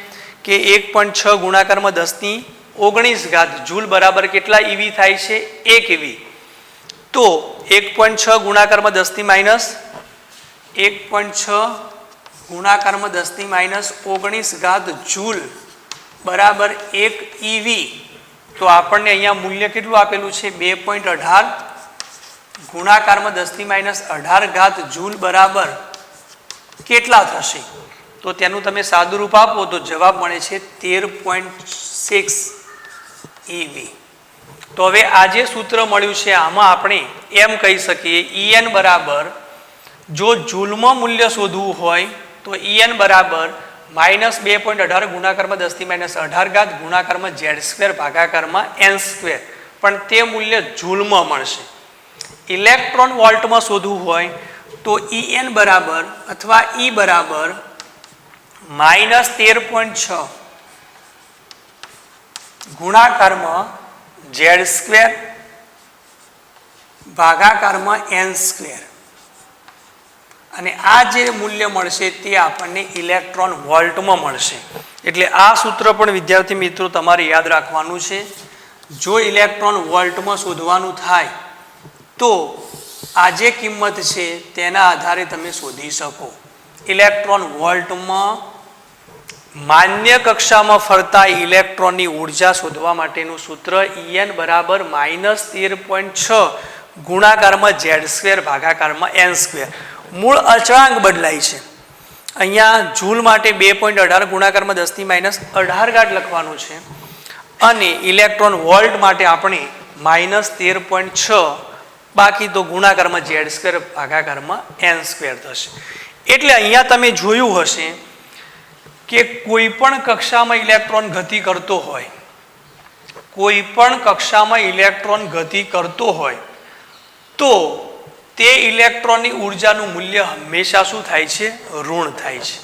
કે 1.6 ગુણાકારમાં 10⁻19 જૂલ બરાબર કેટલા ઈવી થાય છે? 1 ઈવી. તો 1.6 ગુણાકારમાં 1.6 ગુણાકારમાં 10⁻19 જૂલ બરાબર 1 ઈવી. તો આપણને અહીંયા મૂલ્ય કેટલું આપેલું છે? 2.18 ગુણાકારમાં 10⁻18 જૂલ બરાબર કેટલા થશે? તો તેનું તમે સાદુરૂપ આપો તો જવાબ મળે છે 13.6 ઈવી. તો હવે આ જે સૂત્ર મળ્યું છે આમાં આપણે એમ કહી શકીએ En બરાબર, જો જૂલમાં મૂલ્ય શોધવું હોય તો En બરાબર -2.18 ગુણાકારમાં 10⁻18 ગુણાકારમાં ઝેડ સ્ક્વેર ભાગાકારમાં n સ્ક્વેર, પણ તે મૂલ્ય જૂલમાં મળશે. ઇલેક્ટ્રોન વોલ્ટમાં શોધવું હોય તો En બરાબર અથવા E બરાબર -13.6 ગુણાકારમાં ઝેડ સ્ક્વેર ભાગાકારમાં n સ્ક્વેર, અને આ જે મૂલ્ય મળશે તે આપણને ઇલેક્ટ્રોન વોલ્ટમાં મળશે. એટલે આ સૂત્ર પણ વિદ્યાર્થી મિત્રો તમારે યાદ રાખવાનું છે. જો ઇલેક્ટ્રોન વોલ્ટમાં શોધવાનું થાય તો આ જે કિંમત છે તેના આધારે તમે શોધી શકો. ઇલેક્ટ્રોન વોલ્ટમાં માન્ય કક્ષામાં ફરતા ઇલેક્ટ્રોનની ઉર્જા શોધવા માટેનું સૂત્ર En બરાબર -13.6 ગુણાકારમાં ઝેડ સ્ક્વેર ભાગાકારમાં n સ્ક્વેર. મૂળ અચળાંક બદલાય છે. અહીંયા જૂલ માટે 2.18 ગુણાકારમાં 10⁻18 લખવાનું છે અને ઇલેક્ટ્રોન વોલ્ટ માટે આપણે -13.6 બાકી તો ગુણાકારમાં ઝેડ સ્ક્વેર ભાગાકારમાં n સ્ક્વેર થશે. એટલે અહીંયા તમે જોયું હશે કે કોઈ પણ કક્ષામાં ઇલેક્ટ્રોન ગતિ કરતો હોય તો તે ઇલેક્ટ્રોનની ઉર્જાનું મૂલ્ય હંમેશા શું થાય છે? ઋણ થાય છે.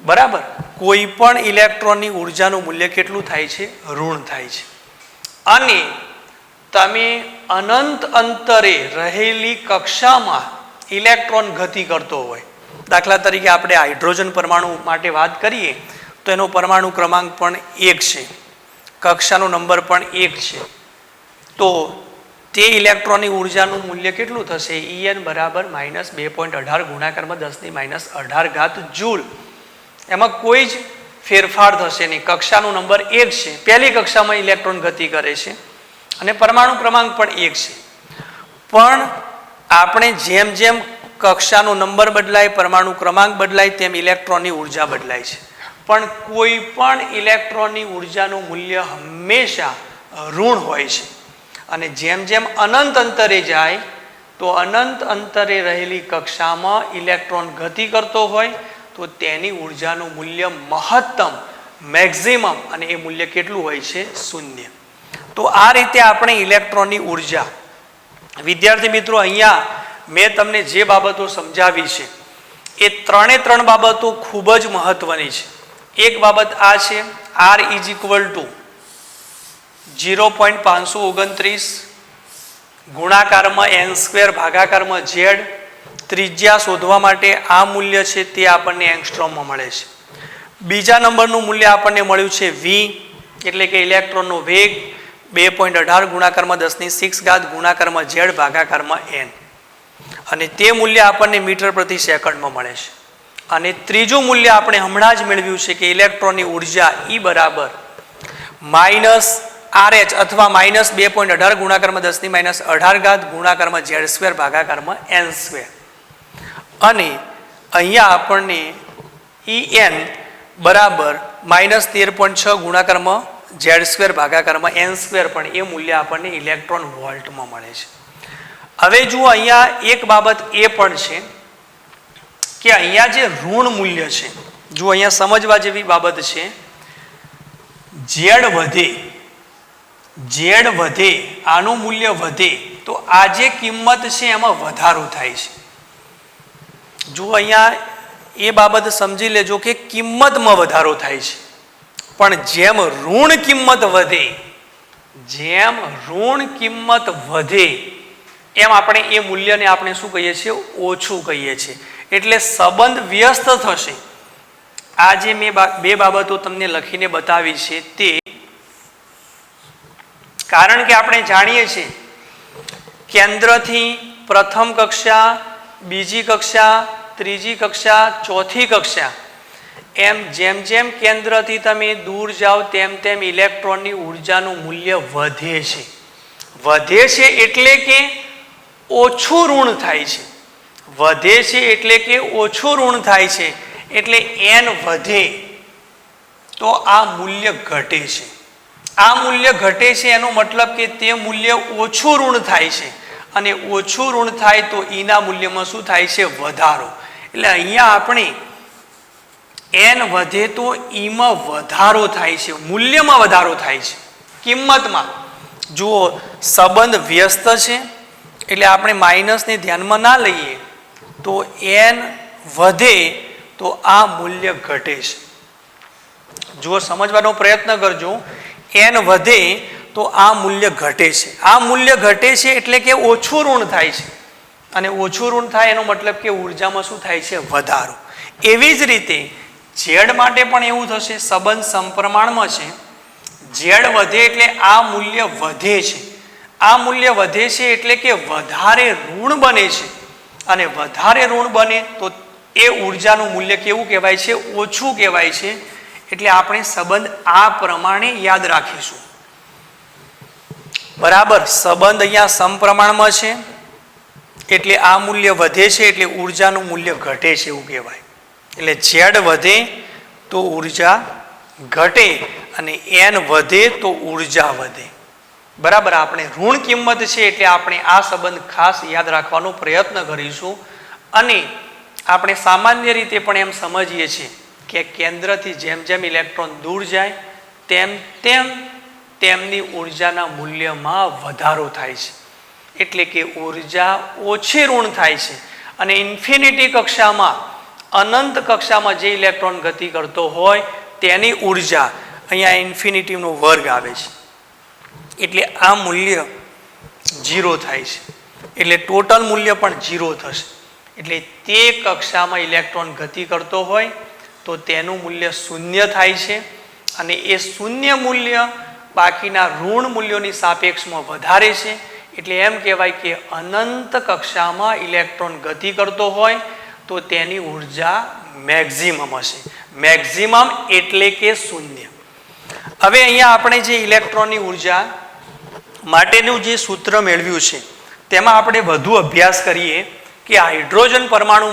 બરાબર. કોઈ પણ ઇલેક્ટ્રોનની ઉર્જાનું મૂલ્ય કેટલું થાય છે? ઋણ થાય છે. અને તમે અનંત અંતરે રહેલી કક્ષામાં ઇલેક્ટ્રોન ગતિ કરતો હોય, દાખલા તરીકે આપણે હાઇડ્રોજન પરમાણુ માટે વાત કરીએ તો એનો પરમાણુ ક્રમાંક પણ 1 છે, કક્ષાનો નંબર પણ 1 છે. તો તે ઇલેક્ટ્રોનની ઉર્જાનું મૂલ્ય કેટલું થશે? En બરાબર -2.18 ગુણાકારમાં 10⁻18 જૂલ. એમાં કોઈ જ ફેરફાર થશે નહીં. કક્ષાનો નંબર 1 છે, પહેલી કક્ષામાં ઇલેક્ટ્રોન ગતિ કરે છે અને પરમાણુ ક્રમાંક પણ 1 છે. પણ આપણે જેમ જેમ કક્ષાનો નંબર બદલાય, પરમાણુ ક્રમાંક બદલાય, તેમ ઇલેક્ટ્રોનની ઉર્જા બદલાય છે. પણ કોઈ પણ ઇલેક્ટ્રોનની ઉર્જાનું મૂલ્ય હંમેશા ઋણ હોય છે. અને જેમ જેમ અનંત અંતરે જાય તો અનંત અંતરે રહેલી કક્ષામાં ઇલેક્ટ્રોન ગતિ કરતો હોય તો તેની ઉર્જાનું મૂલ્ય મહત્તમ, મેક્સિમમ, અને એ મૂલ્ય કેટલું હોય છે? 0. તો આ રીતે આપણે ઇલેક્ટ્રોનની ઉર્જા, વિદ્યાર્થી મિત્રો અહીંયા મેં તમને જે બાબતો સમજાવી છે એ ત્રણે બાબતો ખૂબ જ મહત્વની છે. એક બાબત આ છે, R = 0.529 ગુણાકારમાં n સ્ક્વેર ભાગાકારમાં z. ત્રિજ્યા શોધવા માટે આ મૂલ્ય છે તે આપણને એંગસ્ટ્રોમમાં મળે છે. બીજા નંબરનું મૂલ્ય આપણને મળ્યું છે v, એટલે કે ઇલેક્ટ્રોનનો વેગ 2.18 ગુણાકારમાં 10⁻6 ગુણાકારમાં z ભાગાકારમાં n, અને તે મૂલ્ય આપણને મીટર પ્રતિ સેકન્ડમાં મળે છે. અને ત્રીજું મૂલ્ય આપણે હમણાં જ મેળવ્યું છે કે ઇલેક્ટ્રોનની ઉર્જા E બરાબર -RH અથવા -2.18 ગુણાકારમાં 10⁻18 ગુણાકારમાં z સ્ક્વેર ભાગાકારમાં n સ્ક્વેર. અને અહીંયા આપણને En બરાબર -13.6 ગુણાકારમાં Z² ભાગાકારમાં n² પણ એ મૂલ્ય આપણને ઇલેક્ટ્રોન વોલ્ટમાં મળે છે. હવે જુઓ અહીંયા એક બાબત એ પણ છે કે અહીંયા જે ઋણ મૂલ્ય છે, જુઓ અહીંયા સમજવા જેવી બાબત છે. Z વધે આનું મૂલ્ય વધે તો આ જે કિંમત છે એમાં વધારો થાય છે. જુઓ અહીંયા એ બાબત સમજી લેજો કે કિંમતમાં વધારો થાય છે, પણ જેમ ઋણ કિંમત વધે એમ આપણે એ મૂલ્યને આપણે શું કહીએ છીએ? ઓછું કહીએ છીએ. એટલે સંબંધ વ્યસ્ત થશે. આ જે મેં બે બાબતો તમને લખીને બતાવી છે તે, કારણ કે આપણે જાણીએ છીએ કેન્દ્રથી પ્રથમ કક્ષા, બીજી કક્ષા, ત્રીજી કક્ષા, ચોથી કક્ષા, એમ જેમ જેમ કેન્દ્રથી તમે દૂર જાઓ તેમ તેમ ઇલેક્ટ્રોનની ઉર્જાનું મૂલ્ય વધે છે. વધે છે એટલે કે ઓછું ઋણ થાય છે. વધે છે એટલે કે ઓછું ઋણ થાય છે. એટલે n વધે તો આ મૂલ્ય ઘટે છે. આ મૂલ્ય ઘટે છે એનો મતલબ કે તે મૂલ્ય ઓછું ઋણ થાય છે, અને ઓછું ઋણ થાય તો ઈના મૂલ્યમાં શું થાય છે? વધારો. એટલે અહીંયા આપણે n વધે તો ઈમાં વધારો થાય છે, મૂલ્યમાં વધારો થાય છે, કિંમતમાં. જુઓ સંબંધ વ્યસ્ત છે એટલે આપણે માઇનસને ધ્યાનમાં ના લઈએ તો n વધે તો આ મૂલ્ય ઘટે છે. જુઓ સમજવાનો પ્રયત્ન કરજો. n વધે તો આ મૂલ્ય ઘટે છે. આ મૂલ્ય ઘટે છે એટલે કે ઓછું ઋણ થાય છે, અને ઓછું ઋણ થાય એનો મતલબ કે ઉર્જામાં શું થાય છે? વધારો. એવી જ રીતે Z માટે પણ એવું થશે. સંબંધ સમપ્રમાણમાં છે. Z વધે એટલે આ મૂલ્ય વધે છે. આ મૂલ્ય વધે છે એટલે કે વધારે ઋણ બને છે, અને વધારે ઋણ બને તો એ ઉર્જાનું મૂલ્ય કેવું કહેવાય છે? ઓછું કહેવાય છે. એટલે આપણે સંબંધ આ પ્રમાણે યાદ રાખીશું. બરાબર. સંબંધ અહીંયા સમપ્રમાણમાં છે એટલે આ મૂલ્ય વધે છે એટલે ઉર્જાનું મૂલ્ય ઘટે છે એવું કહેવાય. એટલે Z વધે તો ઉર્જા ઘટે અને n વધે તો ઉર્જા વધે. બરાબર. આપણે ઋણ કિંમત છે એટલે આપણે આ સંબંધ ખાસ યાદ રાખવાનો પ્રયત્ન કરીશું. અને આપણે સામાન્ય રીતે પણ એમ સમજીએ છીએ કે કેન્દ્રથી જેમ જેમ ઇલેક્ટ્રોન દૂર જાય તેમ તેમ તેમની ઉર્જાના મૂલ્યમાં વધારો થાય છે. એટલે કે ઉર્જા ઓછી ઋણ થાય છે, અને ઇન્ફિનિટી કક્ષામાં, અનંત કક્ષામાં જે ઇલેક્ટ્રોન ગતિ કરતો હોય તેની ઉર્જા અહીંયા ઇન્ફિનિટીનો વર્ગ આવે છે. એટલે આ મૂલ્ય 0 થાય છે. એટલે ટોટલ મૂલ્ય પણ 0 થશે. એટલે તે કક્ષામાં ઇલેક્ટ્રોન ગતિ કરતો હોય તો તેનું મૂલ્ય 0 થાય છે, અને એ 0 મૂલ્ય બાકીના ઋણ મૂલ્યોની સાપેક્ષમાં વધારે છે. એટલે એમ કહેવાય કે અનંત કક્ષામાં ઇલેક્ટ્રોન ગતિ કરતો હોય તો તેની ઉર્જા મેક્સિમમ હશે. મેક્સિમમ એટલે કે 0. હવે અહીંયા આપણે જે ઇલેક્ટ્રોનની ઉર્જા માટેનું જે સૂત્ર મેળવ્યું છે તેમાં આપણે વધુ અભ્યાસ કરીએ કે હાઇડ્રોજન પરમાણુ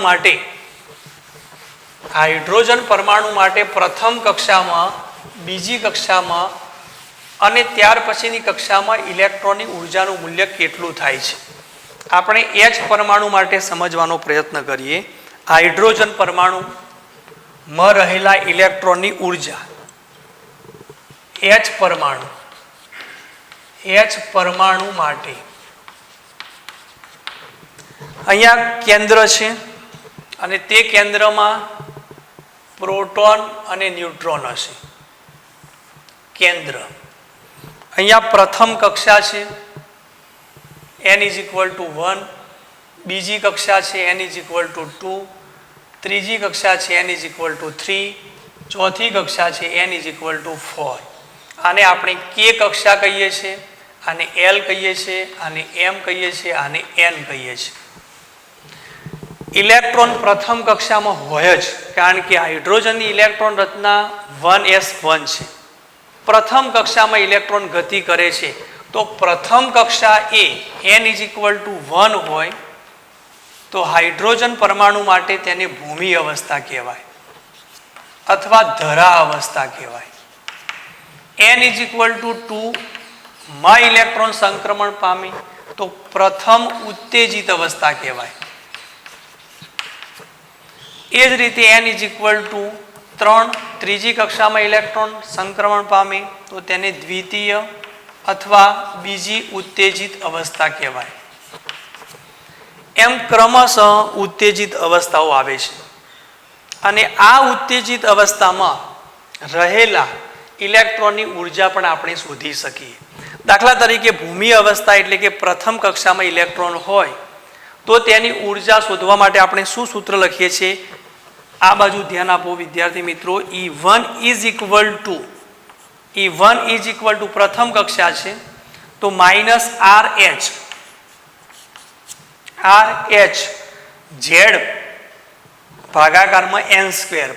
માટે પ્રથમ કક્ષામાં, બીજી કક્ષામાં અને ત્યાર પછીની કક્ષામાં ઇલેક્ટ્રોનની ઉર્જાનું મૂલ્ય કેટલું થાય છે. આપણે H પરમાણુ માટે સમજવાનો પ્રયત્ન કરીએ. હાઇડ્રોજન પરમાણુમાં રહેલા ઇલેક્ટ્રોનની ઉર્જા, H પરમાણુ માટે અહીંયા કેન્દ્ર છે, અને તે કેન્દ્રમાં પ્રોટોન અને ન્યુટ્રોન હશે. કેન્દ્ર અહીંયા પ્રથમ કક્ષા છે, n = 1, બીજી કક્ષા છે n = 2, ત્રીજી કક્ષા છે n = 3, ચોથી કક્ષા છે n = 4. આને આપણે K કક્ષા કહીએ છીએ, આને L કહીએ છીએ, આને M કહીએ છીએ, આને N કહીએ છીએ. ઇલેક્ટ્રોન પ્રથમ કક્ષામાં હોય જ, કારણ કે હાઇડ્રોજનની ઇલેક્ટ્રોન રચના 1s1 છે. પ્રથમ કક્ષામાં ઇલેક્ટ્રોન ગતિ કરે છે તો પ્રથમ કક્ષા એ n = 1 હોય તો હાઇડ્રોજન પરમાણુ માટે તેને ભૂમિ અવસ્થા કહેવાય અથવા ધરા અવસ્થા કહેવાય. n ઇઝ ઇક્વલ ટુ 2 માં ઇલેક્ટ્રોન સંક્રમણ પામે તો પ્રથમ ઉત્તેજિત અવસ્થા કહેવાય. એ જ રીતે n ઇઝ ઇક્વલ ટુ 3 ત્રીજી કક્ષામાં ઇલેક્ટ્રોન સંક્રમણ પામે તો તેને દ્વિતીય અથવા બીજી ઉત્તેજિત અવસ્થા કહેવાય. એમ ક્રમશઃ ઉત્તેજિત અવસ્થાઓ આવે છે અને આ ઉત્તેજિત અવસ્થામાં રહેલા ઇલેક્ટ્રોનની ઉર્જા પણ આપણે શોધી શકીએ. દાખલા તરીકે ભૂમિ અવસ્થા એટલે કે પ્રથમ કક્ષામાં ઇલેક્ટ્રોન હોય તો તેની ઉર્જા શોધવા માટે આપણે શું સૂત્ર લખીએ છીએ? આ બાજુ ધ્યાન આપો વિદ્યાર્થી મિત્રો. E1 ઇઝ ઇક્વલ ટુ પ્રથમ કક્ષા છે તો માઇનસ RH Z ભાગાકારમાં n².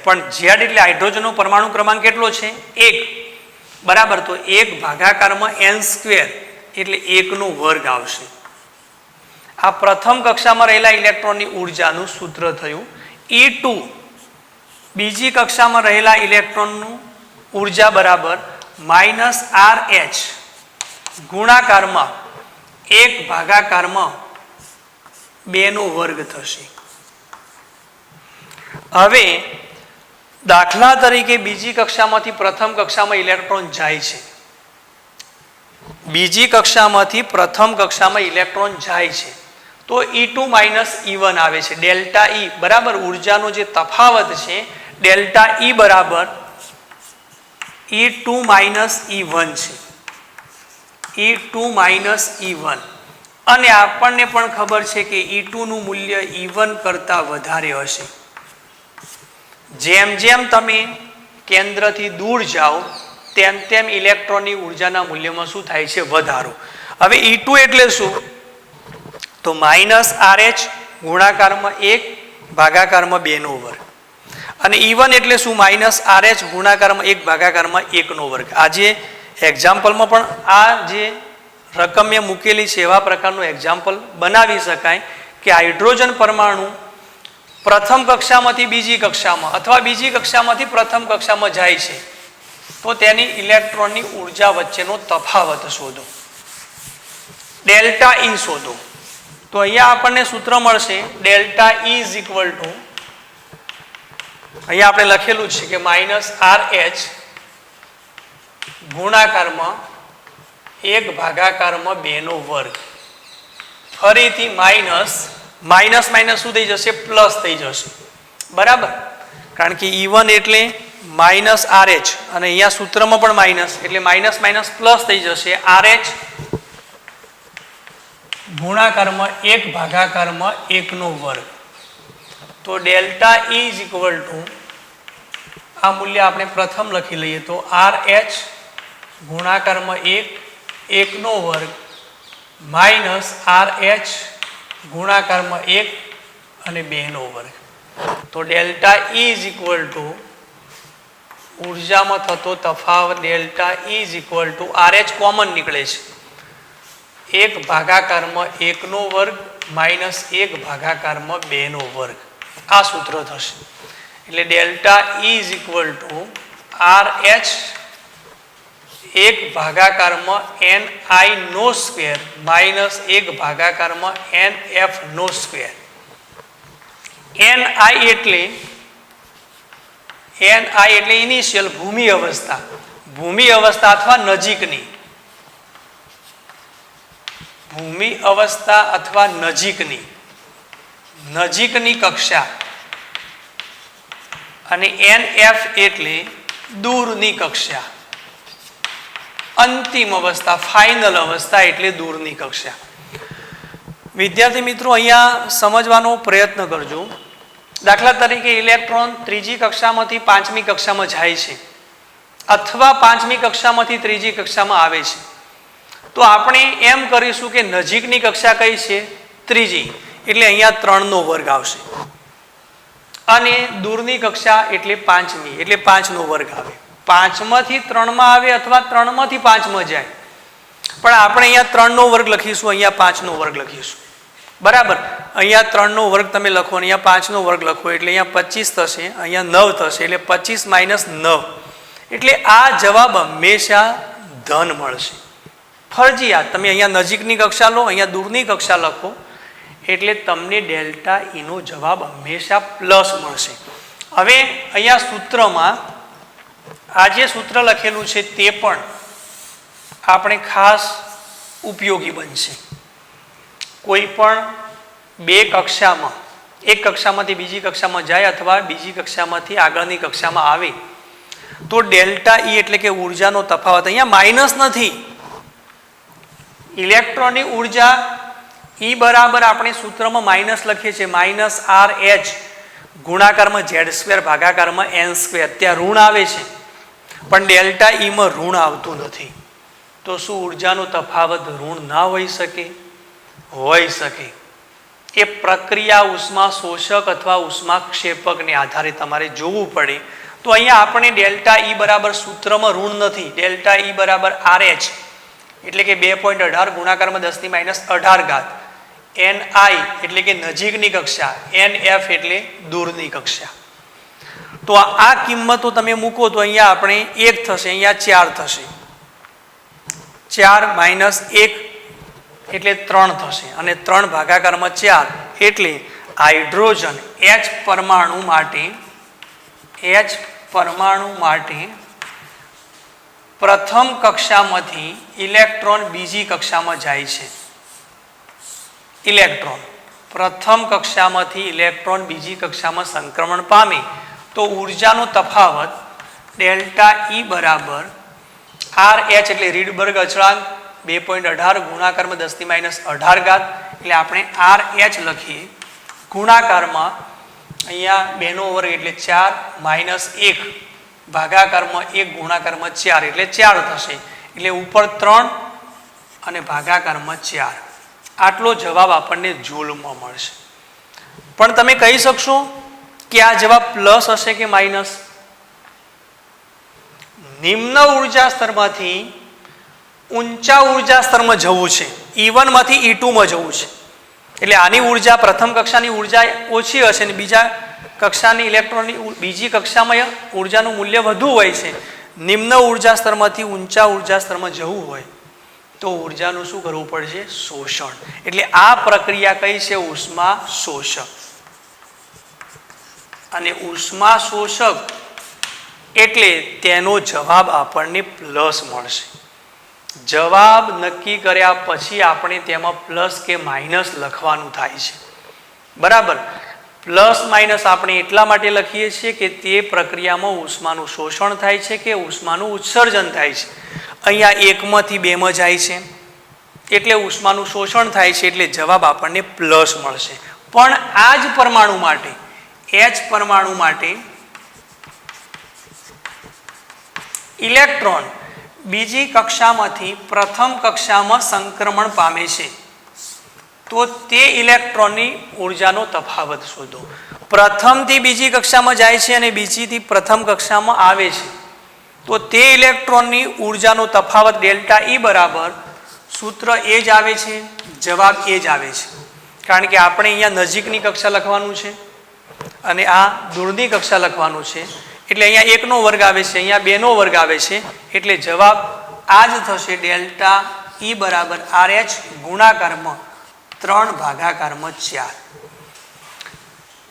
પણ Z એટલે હાઇડ્રોજનનો પરમાણુ ક્રમાંક કેટલો છે? 1 બરાબર. તો 1 ભાગાકારમાં n² એટલે 1નો વર્ગ આવશે. આ પ્રથમ કક્ષામાં રહેલા ઇલેક્ટ્રોનની ઉર્જાનું સૂત્ર થયું. E2 બીજી કક્ષામાં રહેલા ઇલેક્ટ્રોનનું ઉર્જા બરાબર માઇનસ RH ગુણાકારમાં 1 ભાગાકારમાં 2નો વર્ગ થશે. હવે દાખલા તરીકે બીજી કક્ષામાંથી પ્રથમ કક્ષામાં ઇલેક્ટ્રોન જાય છે. બીજી કક્ષામાંથી પ્રથમ કક્ષામાં ઇલેક્ટ્રોન જાય છે તો E2 માઇનસ E1 આવે છે. ડેલ્ટા E બરાબર ઉર્જાનો જે તફાવત છે ડેલ્ટા E બરાબર E2 માઇનસ E1 છે. E2 માઇનસ E1 અને આપણને પણ ખબર છે કે E2 નું મૂલ્ય E1 કરતા વધારે હશે. જેમ જેમ તમે કેન્દ્રથી દૂર જાઓ તેમ તેમ ઇલેક્ટ્રોનની ઉર્જાના મૂલ્યમાં શું થાય છે? વધારો. હવે E2 એટલે શું? તો માઇનસ RH ગુણાકારમાં 1 ભાગાકારમાં 2નો વર્ગ. અને E1 એટલે શું? માઇનસ RH ગુણાકારમાં 1 ભાગાકારમાં 1નો વર્ગ. આજે એક્ઝામ્પલમાં પણ આ જે રકમ મેં મૂકેલી છે એવા પ્રકારનું એક્ઝામ્પલ બનાવી શકાય કે હાઇડ્રોજન પરમાણુ પ્રથમ કક્ષામાંથી બીજી કક્ષામાં અથવા બીજી કક્ષામાંથી પ્રથમ કક્ષામાં જાય છે તો તેની ઇલેક્ટ્રોનની ઉર્જા વચ્ચેનો તફાવત શોધો. ડેલ્ટા E શોધો. તો અહીંયા આપણને સૂત્ર મળશે delta E is equal two અહીંયા આપણે લખેલું છે કે માઇનસ RH ગુણાકારમાં 1 ભાગાકારમાં 2નો વર્ગ. ફરીથી માઇનસ માઇનસ શું થઈ જશે? પ્લસ થઈ જશે. બરાબર. કારણ કે E1 એટલે માઇનસ RH અને અહીંયા સૂત્રમાં પણ માઇનસ એટલે માઇનસ માઇનસ પ્લસ થઈ જશે. RH ગુણાકારમાં 1 ભાગાકારમાં 1નો વર્ગ. તો delta E is equal two આ મૂલ્ય આપણે પ્રથમ લખી લઈએ તો RH ગુણાકારમાં 1નો વર્ગ માઇનસ RH ગુણાકારમાં 1 અને 2નો વર્ગ. તો delta E is equal two ઉર્જામાં થતો તફાવત delta E is equal to RH common નીકળે છે 1 ભાગાકારમાં 1નો વર્ગ માઇનસ 1 ભાગાકારમાં 2નો વર્ગ. આ સૂત્ર થશે. એટલે delta E is equal to RH 1 ભાગાકારમાં NI નો સ્ક્વેર માઇનસ 1 ભાગાકારમાં NF નો સ્ક્વેર. NI એટલે ઇનિશિયલ ભૂમિ અવસ્થા અથવા નજીકની કક્ષા અને NF એટલે દૂરની કક્ષા. અંતિમ અવસ્થા ફાઇનલ અવસ્થા એટલે દૂરની કક્ષા. વિદ્યાર્થી મિત્રો અહીંયા સમજવાનો પ્રયત્ન કરજો. દાખલા તરીકે ઇલેક્ટ્રોન ત્રીજી કક્ષામાંથી પાંચમી કક્ષામાં જાય છે અથવા પાંચમી કક્ષામાંથી ત્રીજી કક્ષામાં આવે છે તો આપણે એમ કરીશું કે નજીકની કક્ષા કઈ છે? ત્રીજી એટલે અહીંયા 3નો વર્ગ આવશે અને દૂરની કક્ષા એટલે પાંચમી એટલે 5નો વર્ગ આવે. 5માંથી 3માં આવે અથવા 3માંથી 5માં જાય પણ આપણે અહીંયા 3નો વર્ગ લખીશું અહીંયા 5નો વર્ગ લખીશું. બરાબર. અહીંયા 3નો વર્ગ તમે લખો અહીંયા 5નો વર્ગ લખો એટલે અહીંયા 25 થશે અહીંયા 9 થશે એટલે 25 - 9 એટલે આ જવાબ હંમેશા ધન મળશે ફરજિયાત. તમે અહીંયા નજીકની કક્ષા લો, અહીંયા દૂરની કક્ષા લખો એટલે તમને ડેલ્ટા ઈનો જવાબ હંમેશા પ્લસ મળશે. હવે અહીંયા સૂત્રમાં આ જે સૂત્ર લખેલું છે તે પણ આપણે ખાસ ઉપયોગી બનશે. કોઈ પણ બે કક્ષામાં, એક કક્ષામાંથી બીજી કક્ષામાં જાય અથવા બીજી કક્ષામાંથી આગળની કક્ષામાં આવે તો ડેલ્ટા ઈ એટલે કે ઉર્જાનો તફાવત, અહીંયા માઇનસ નથી. ઇલેક્ટ્રોનની ઉર્જા ઈ બરાબર આપણે સૂત્રમાં માઇનસ લખીએ છીએ, માઇનસ આર એચ ગુણાકારમાં ઝેડ સ્ક્વેર ભાગાકારમાં એન સ્ક્વેર. ત્યાં ઋણ આવે છે પણ ડેલ્ટા ઈમાં ઋણ આવતું નથી. તો શું ઉર્જાનો તફાવત ઋણ ના હોઈ શકે? હોઈ શકે. એ પ્રક્રિયા ઉષ્મા શોષક અથવા ઉષ્માક્ષેપકને આધારે તમારે જોવું પડે. તો અહીંયા આપણે ડેલ્ટા ઈ બરાબર સૂત્રમાં ઋણ નથી. ડેલ્ટા ઈ બરાબર આર એચ એટલે કે 2.18 ગુણાકારમાં 10⁻18 ઘાત, એન આઈ એટલે કે નજીકની કક્ષા, એન એફ એટલે દૂરની કક્ષા. તો આ કિંમતો તમે મૂકો તો અહીંયા આપણે 1 થશે, અહીંયા 4 થશે. 4 માઇનસ 1 એટલે 3 થશે અને 3 ભાગાકારમાં 4 એટલે હાઇડ્રોજન H પરમાણુ માટે પ્રથમ કક્ષામાંથી ઇલેક્ટ્રોન બીજી કક્ષામાં જાય છે. ઇલેક્ટ્રોન પ્રથમ કક્ષામાંથી ઇલેક્ટ્રોન બીજી કક્ષામાં સંક્રમણ પામે તો ઉર્જાનો તફાવત ડેલ્ટા ઈ બરાબર આર એચ એટલે રીડબર્ગ અચળાંક 2.18 ગુણાકારમાં 10⁻18 ઘાત એટલે આપણે આર એચ લખીએ ગુણાકારમાં અહીંયા 2 નો વર્ગ એટલે 4 માઇનસ 1 ભાગાકારમાં 1 ગુણાકારમાં 4 એટલે 4 થશે. એટલે ઉપર 3 અને ભાગાકારમાં 4. આટલો જવાબ આપણને જૂલમાં મળશે. પણ તમે કહી શકશો કે આ જવાબ પ્લસ હશે કે માઇનસ? નિમ્ન ઉર્જા સ્તરમાંથી ઊંચા ઉર્જા સ્તરમાં જવું છે, E1 માંથી E2 માં જવું છે. એટલે આની ઉર્જા પ્રથમ કક્ષાની ઉર્જા ઓછી હશે અને બીજા કક્ષાની ઇલેક્ટ્રોનની બીજી કક્ષામાં ઉર્જાનું મૂલ્ય વધુ હોય છે. નિમ્ન ઉર્જા સ્તરમાંથી ઊંચા ઉર્જા સ્તરમાં જવું હોય તો ઉર્જાનું શું કરવું પડશે? શોષણ. એટલે આ પ્રક્રિયા કઈ છે? ઉષ્મા શોષક. અને ઉષ્મા શોષક એટલે તેનો જવાબ આપણને પ્લસ મળશે. જવાબ નક્કી કર્યા પછી આપણે તેમાં પ્લસ કે માઇનસ લખવાનું થાય છે. બરાબર. પ્લસ માઇનસ આપણે એટલા માટે લખીએ છીએ કે તે પ્રક્રિયામાં ઉષ્માનું શોષણ થાય છે કે ઉષ્માનું ઉત્સર્જન થાય છે. અહીંયા 1 માંથી 2 માં જાય છે એટલે ઉષ્માનું શોષણ થાય છે એટલે જવાબ આપણને પ્લસ મળશે. પણ આ જ પરમાણુ માટે, H પરમાણુ માટે ઇલેક્ટ્રોન બીજી કક્ષામાંથી પ્રથમ કક્ષામાં સંક્રમણ પામે છે તો તે ઇલેક્ટ્રોનની ઉર્જાનો તફાવત શોધો. પ્રથમથી બીજી કક્ષામાં જાય છે અને બીજીથી પ્રથમ કક્ષામાં આવે છે તો તે ઇલેક્ટ્રોનની ઉર્જાનો તફાવત ડેલ્ટા ઈ બરાબર સૂત્ર એ જ આવે છે, જવાબ એ જ આવે છે. કારણ કે આપણે અહીંયા નજીકની કક્ષા લખવાનું છે અને આ દૂરની કક્ષા લખવાનું છે એટલે અહીંયા 1 નો વર્ગ આવે છે, અહીંયા 2 નો વર્ગ આવે છે એટલે જવાબ આ જ થશે. ડેલ્ટા ઈ બરાબર આર એચ ગુણાકારમાં 3 ભાગાકારમાં 4.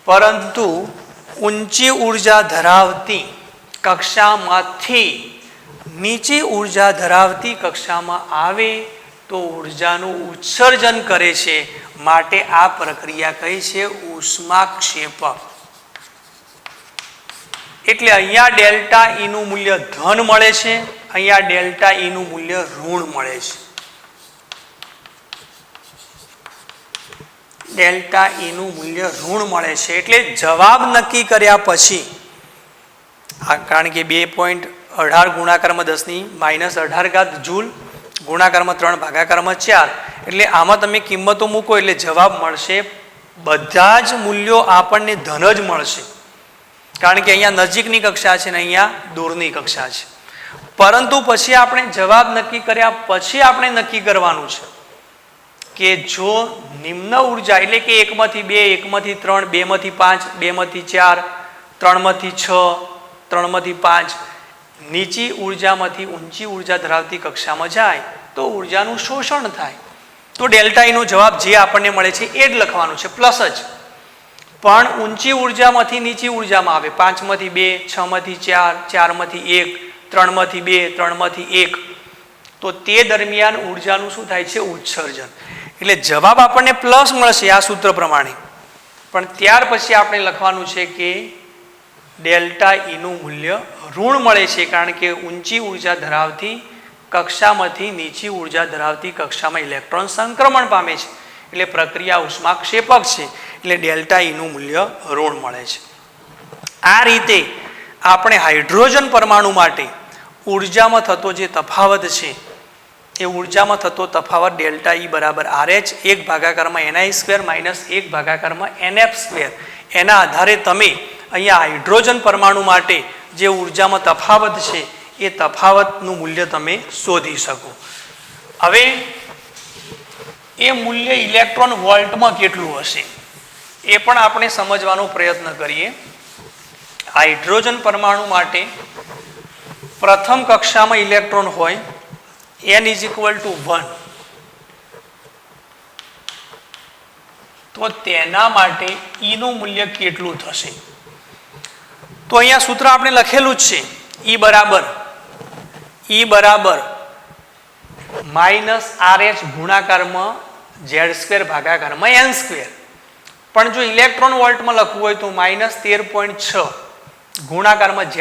પરંતુ ઊંચી ઉર્જા ધરાવતી કક્ષામાંથી નીચી ઉર્જા ધરાવતી કક્ષામાં આવે તો ઉર્જાનું ઉત્સર્જન કરે છે. માટે આ પ્રક્રિયા કઈ છે? ઉષ્માક્ષેપક. એટલે અહીંયા ડેલ્ટા ઈ નું મૂલ્ય ધન મળે છે, અહીંયા ડેલ્ટા ઈ નું મૂલ્ય ઋણ મળે છે. ડેલ્ટા ઈ નું મૂલ્ય ઋણ મળે છે. એટલે જવાબ નક્કી કર્યા પછી કારણ કે 2.18 ગુણાકારમાં 10⁻18 ઘાત જૂલ ગુણાકારમાં 3 ભાગાકારમાં 4 એટલે આમાં તમે કિંમતો મૂકો એટલે જવાબ મળશે. બધા જ મૂલ્યો આપણને ધન જ મળશે કારણ કે અહીંયા નજીકની કક્ષા છે ને અહીંયા દૂરની કક્ષા છે. પરંતુ પછી આપણે જવાબ નક્કી કર્યા પછી આપણે નક્કી કરવાનું છે કે જો નિમ્ન ઉર્જા એટલે કે 1 માંથી 2, 1 માંથી 3, 2 માંથી 5, 2 માંથી 4, 3 માંથી 6, 3 માંથી 5 નીચી ઉર્જામાંથી ઊંચી ઉર્જા ધરાવતી કક્ષામાં જાય તો ઉર્જાનું શોષણ થાય. તો ડેલ્ટા ઈનો જવાબ જે આપણને મળે છે એ જ લખવાનું છે, પ્લસ જ. પણ ઊંચી ઉર્જામાંથી નીચી ઉર્જામાં આવે, 5 માંથી 2, 6 માંથી 4, 4 માંથી 1, 3 માંથી 2, 3 માંથી 1, તો તે દરમિયાન ઉર્જાનું શું થાય છે? ઉત્સર્જન. એટલે જવાબ આપણને પ્લસ મળશે આ સૂત્ર પ્રમાણે, પણ ત્યાર પછી આપણે લખવાનું છે કે ડેલ્ટા ઈનું મૂલ્ય ઋણ મળે છે, કારણ કે ઊંચી ઉર્જા ધરાવતી કક્ષામાંથી નીચી ઉર્જા ધરાવતી કક્ષામાં ઇલેક્ટ્રોન સંક્રમણ પામે છે, એટલે પ્રક્રિયા ઉષ્માક્ષેપક છે, એટલે ડેલ્ટા ઈનું મૂલ્ય ઋણ મળે છે. આ રીતે આપણે હાઇડ્રોજન પરમાણુ માટે ઉર્જામાં થતો જે તફાવત છે એ ઉર્જામાં થતો તફાવત ડેલ્ટા ઈ બરાબર RH 1/ni² માઇનસ 1/nf², એના આધારે તમે અહીંયા હાઇડ્રોજન પરમાણુ માટે જે ઉર્જામાં તફાવત છે એ તફાવતનું મૂલ્ય તમે શોધી શકો. હવે એ મૂલ્ય ઇલેક્ટ્રોન વોલ્ટમાં કેટલું હશે એ પણ આપણે સમજવાનો પ્રયત્ન કરીએ. હાઇડ્રોજન પરમાણુ માટે પ્રથમ કક્ષામાં ઇલેક્ટ્રોન હોય n = 1, તો તેના માટે E નું મૂલ્ય કેટલું થશે? તો અહીંયા સૂત્ર આપણે લખેલું જ છે, E બરાબર -RH ગુણાકારમાં Z² n². પણ જો ઇલેક્ટ્રોન વોલ્ટમાં લખવું હોય તો -13.6 ગુણાકારમાં Z²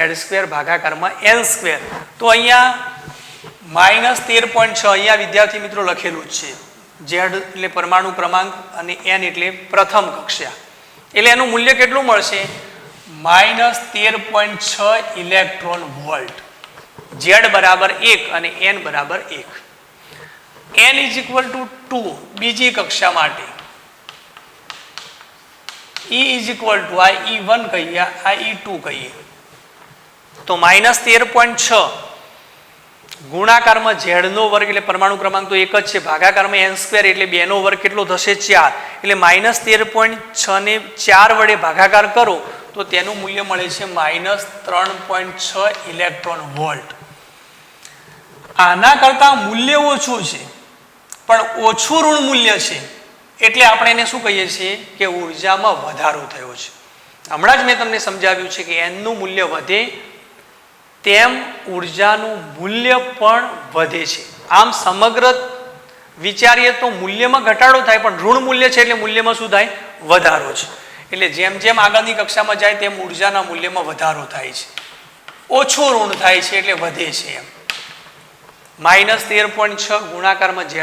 n². તો અહીંયા -13.6 અહીંયા વિદ્યાર્થી મિત્રો લખેલું જ છે. Z એટલે પરમાણુ ક્રમાંક અને n એટલે પ્રથમ કક્ષા, એટલે એનું મૂલ્ય કેટલું મળશે? -13.6 ઇલેક્ટ્રોન વોલ્ટ. Z બરાબર 1 અને n બરાબર 1. n = 2 બીજી કક્ષા માટે. E = આ E1 કહીએ, આ E2 કહીએ. તો -13.6 ગુણાકારમાં Z² એટલે પરમાણુ ક્રમાંક તો એક જ છે, ભાગાકારમાં n² એટલે 2 કેટલો થશે? 4. એટલે -13.6 ને 4 વડે ભાગાકાર કરો તો તેનું મૂલ્ય મળે છે -3.6 ઇલેક્ટ્રોન વોલ્ટ. આના કરતાં મૂલ્ય ઓછું છે, પણ ઓછું ઋણ મૂલ્ય છે, એટલે આપણે એને શું કહીએ છીએ કે ઉર્જામાં વધારો થયો છે. હમણાં જ મેં તમને સમજાવ્યું છે કે n નું મૂલ્ય વધે તેમ ઉર્જાનું મૂલ્ય પણ વધે છે. આમ સમગ્ર વિચારીએ તો મૂલ્યમાં ઘટાડો થાય, પણ ઋણ મૂલ્ય છે એટલે મૂલ્યમાં શું થાય? વધારો છે. એટલે જેમ જેમ આગળની કક્ષામાં જાય તેમ ઉર્જાના મૂલ્યમાં વધારો થાય છે, ઓછું ઋણ થાય છે એટલે વધે છે. એમ -13.6 ગુણાકારમાં Z²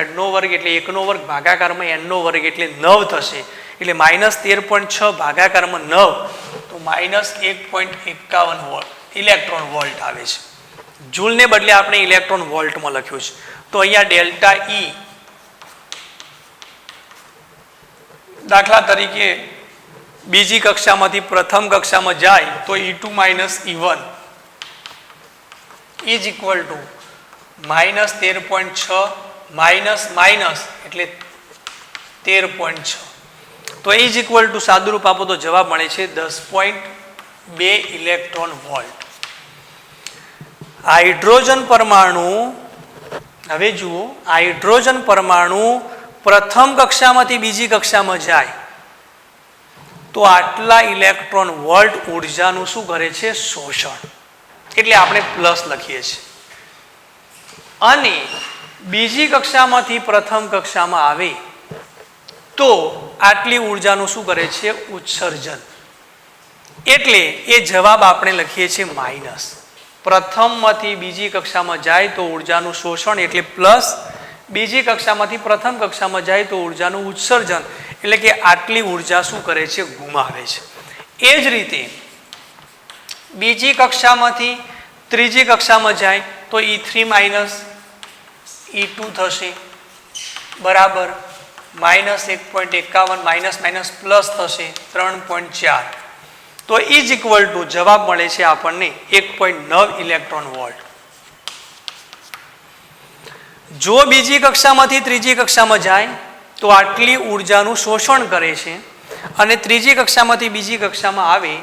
એટલે 1² ભાગાકારમાં n² એટલે 9 થશે. એટલે -13.6 ભાગાકારમાં 9 તો -1.51 વોલ્ટ ઇલેક્ટ્રોન વોલ્ટ આવે છે. જૂલને બદલે આપણે ઇલેક્ટ્રોન વોલ્ટમાં લખ્યું છે. તો અહીંયા ડેલ્ટા E દાખલા તરીકે બીજી કક્ષામાંથી પ્રથમ કક્ષામાં જાય તો E2 - E1 = -13.6 માઇનસ એટલે 13.6. તો E સાદુરૂપ આપો તો જવાબ મળે છે 10.2 ઇલેક્ટ્રોન વોલ્ટ. હાઇડ્રોજન પરમાણુ, હવે જુઓ, હાઇડ્રોજન પરમાણુ પ્રથમ કક્ષામાંથી બીજી કક્ષામાં જાય તો આટલા ઇલેક્ટ્રોન વોલ્ટ ઉર્જાનું શું કરે છે? શોષણ. એટલે આપણે પ્લસ લખીએ છીએ. અને બીજી કક્ષામાંથી પ્રથમ કક્ષામાં આવે તો આટલી ઉર્જાનું શું કરે છે? ઉત્સર્જન. એટલે એ જવાબ આપણે લખીએ છીએ માઇનસ. પ્રથમમાંથી બીજી કક્ષામાં જાય તો ઉર્જાનું શોષણ એટલે પ્લસ, બીજી કક્ષામાંથી પ્રથમ કક્ષામાં જાય તો ઉર્જાનું ઉત્સર્જન, એટલે કે આટલી ઉર્જા શું કરે છે? ગુમાવે છે. એ જ રીતે બીજી કક્ષામાંથી ત્રીજી કક્ષામાં જાય તો E3 - E2 થશે, બરાબર -1.51 માઇનસ પ્લસ થશે 3.4. તો જવાબ મળે છે આપણને 1.9 ઇલેક્ટ્રોન વોલ્ટ. જો બીજી કક્ષામાંથી ત્રીજી કક્ષામાં જાય તો આટલી ઉર્જાનું શોષણ કરે છે, અને ત્રીજી કક્ષામાંથી બીજી કક્ષામાં આવે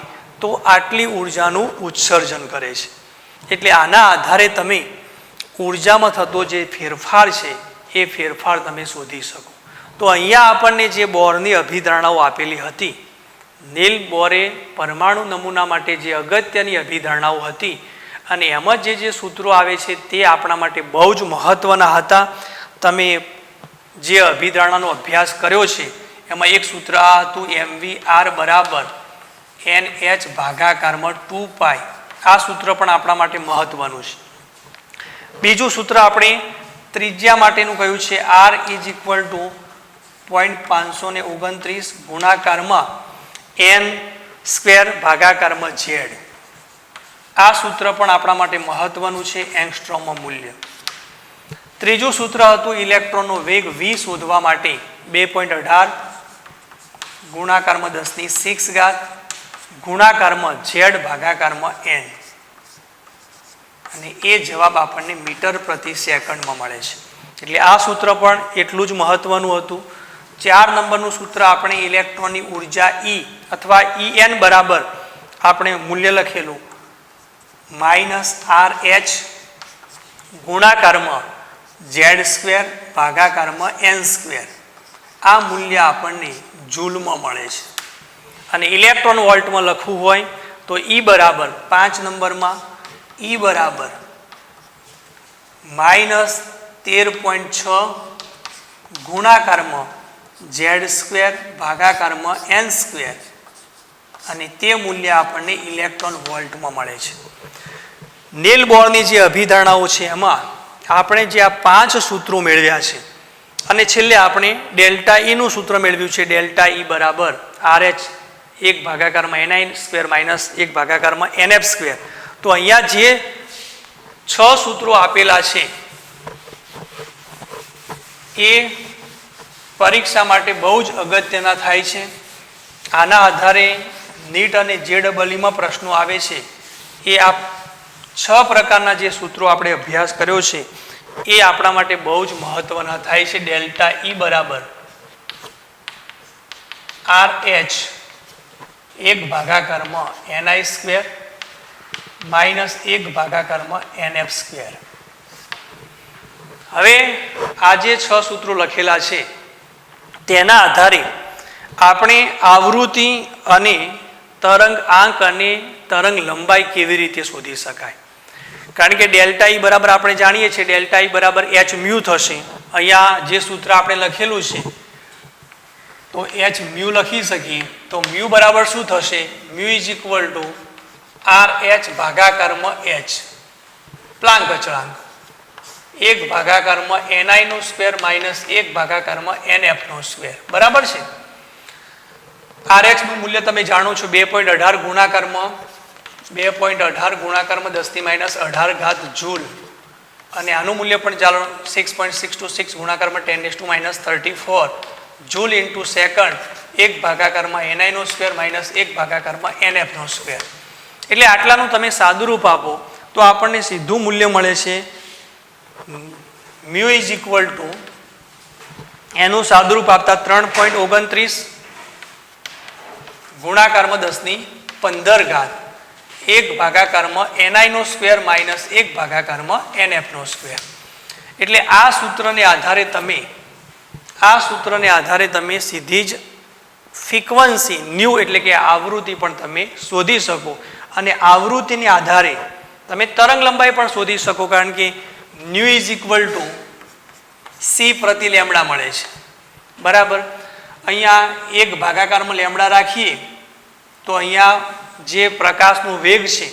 તો આટલી ઉર્જાનું ઉત્સર્જન કરે છે. એટલે આના આધારે તમે ઉર્જામાં થતો જે ફેરફાર છે એ ફેરફાર તમે શોધી શકો. તો અહીંયા આપણને જે બોરની અભિધારણાઓ આપેલી હતી, નીલ બોરે પરમાણુ નમૂના માટે જે અગત્યની અભિધારણાઓ હતી અને એમાં જે સૂત્રો આવે છે તે આપણા માટે બહુ જ મહત્ત્વના હતા. તમે જે અભિધારણાનો અભ્યાસ કર્યો છે એમાં એક સૂત્ર આ હતું, mvr બરાબર nh ભાગાકારમાં 2π. આ સૂત્ર પણ આપણા માટે મહત્ત્વનું છે. બીજું સૂત્ર આપણે ત્રિજ્યા માટેનું કહ્યું છે, r ઇઝ ઇક્વલ ટુ 0.529 ગુણાકારમાં n સ્ક્વેર ભાગાકારમાં z. આ સૂત્ર પણ આપણા માટે મહત્વનું છે, એંગસ્ટ્રોમમાં મૂલ્ય. ત્રીજું સૂત્ર હતું ઇલેક્ટ્રોનનો વેગ v શોધવા માટે 2.18 ગુણાકારમાં 10⁶ ગુણાકારમાં z ભાગાકારમાં n. અને એ જવાબ આપણને મીટર પ્રતિ સેકન્ડમાં મળે છે. એટલે આ સૂત્ર પણ એટલું જ મહત્વનું હતું. 4 નંબરનું સૂત્ર આપણે ઇલેક્ટ્રોનની ઉર્જા E અથવા En બરાબર આપણે મૂલ્ય લખેલું -RH ગુણાકારમાં z² ભાગાકારમાં n². આ મૂલ્ય આપણને જૂલમાં મળે છે. અને ઇલેક્ટ્રોન વોલ્ટમાં લખવું હોય તો E બરાબર 5 નંબરમાં E બરાબર -13.6 ગુણાકારમાં z² ભાગાકારમાં n². અને તે મૂલ્ય આપણને ઇલેક્ટ્રોન વોલ્ટમાં મળે છે. નીલ બોરની જે અભિધારણાઓ છે એમાં આપણે જે આ 5 સૂત્રો મેળવ્યા છે અને છેલ્લે આપણે ડેલ્ટા E નું સૂત્ર મેળવ્યું છે, ડેલ્ટા E બરાબર RH 1 ભાગાકારમાં ni² માઇનસ 1 ભાગાકારમાં nf². તો અહીંયા જે 6 સૂત્રો આપેલા છે એ પરીક્ષા માટે બહુ જ અગત્યના થાય છે. આના આધારે નીટ અને JEE પ્રશ્નો આવે છે. એ આ 6 પ્રકારના જે સૂત્રો આપણે અભ્યાસ કર્યો છે એ આપણા માટે બહુ જ મહત્વના થાય છે. ડેલ્ટા E બરાબર RH 1 ભાગાકારમાં ni² માઇનસ 1 ભાગાકારમાં nf². હવે આ જે 6 સૂત્રો લખેલા છે તેના આધારે આપણે આવૃત્તિ અને તરંગ આંક અને તરંગ લંબાઈ કેવી રીતે શોધી શકાય. કારણ કે ડેલ્ટા E બરાબર આપણે જાણીએ છીએ, ડેલ્ટા E બરાબર h મ્યુ થશે. અહીંયા જે સૂત્ર આપણે લખેલું છે તો h મ્યુ લખી શકીએ. તો મ્યુ બરાબર શું થશે? Mu is equal to RH ભાગાકારમાં h Planck અચળાંક 1 ભાગાકારમાં ni² માઇનસ 1 ભાગાકારમાં nf². બરાબર છે. RH નું મૂલ્ય તમે જાણો છો, 2.18 ગુણાકારમાં 10⁻18 જૂલ. અને આનું મૂલ્ય પણ ચાલો 6.626 ગુણાકારમાં 10⁻34 joule into second 1 ભાગાકારમાં ni² minus 1 ભાગાકારમાં nf². એટલે આટલાનું તમે સાદુરૂપ આપો તો આપણને સીધું મૂલ્ય મળે છે મ્યુ ઇઝ ઇક્વલ ટુ, એનું સાદુરૂપ આપતા 3.29 ગુણાકારમાં 10⁻15 1 ભાગાકારમાં ni² માઇનસ 1 ભાગાકારમાં nf². એટલે આ સૂત્રને આધારે તમે સીધી જ ફ્રીક્વન્સી ન્યુ એટલે કે આવૃત્તિ પણ તમે શોધી શકો. અને આવૃત્તિને આધારે તમે તરંગ લંબાઈ પણ શોધી શકો, કારણ કે new is equal two c પ્રતિ લેમડા મળે છે. બરાબર. અહીંયા 1 ભાગાકારમાં લેમડા રાખીએ તો અહીંયા જે પ્રકાશનો વેગ છે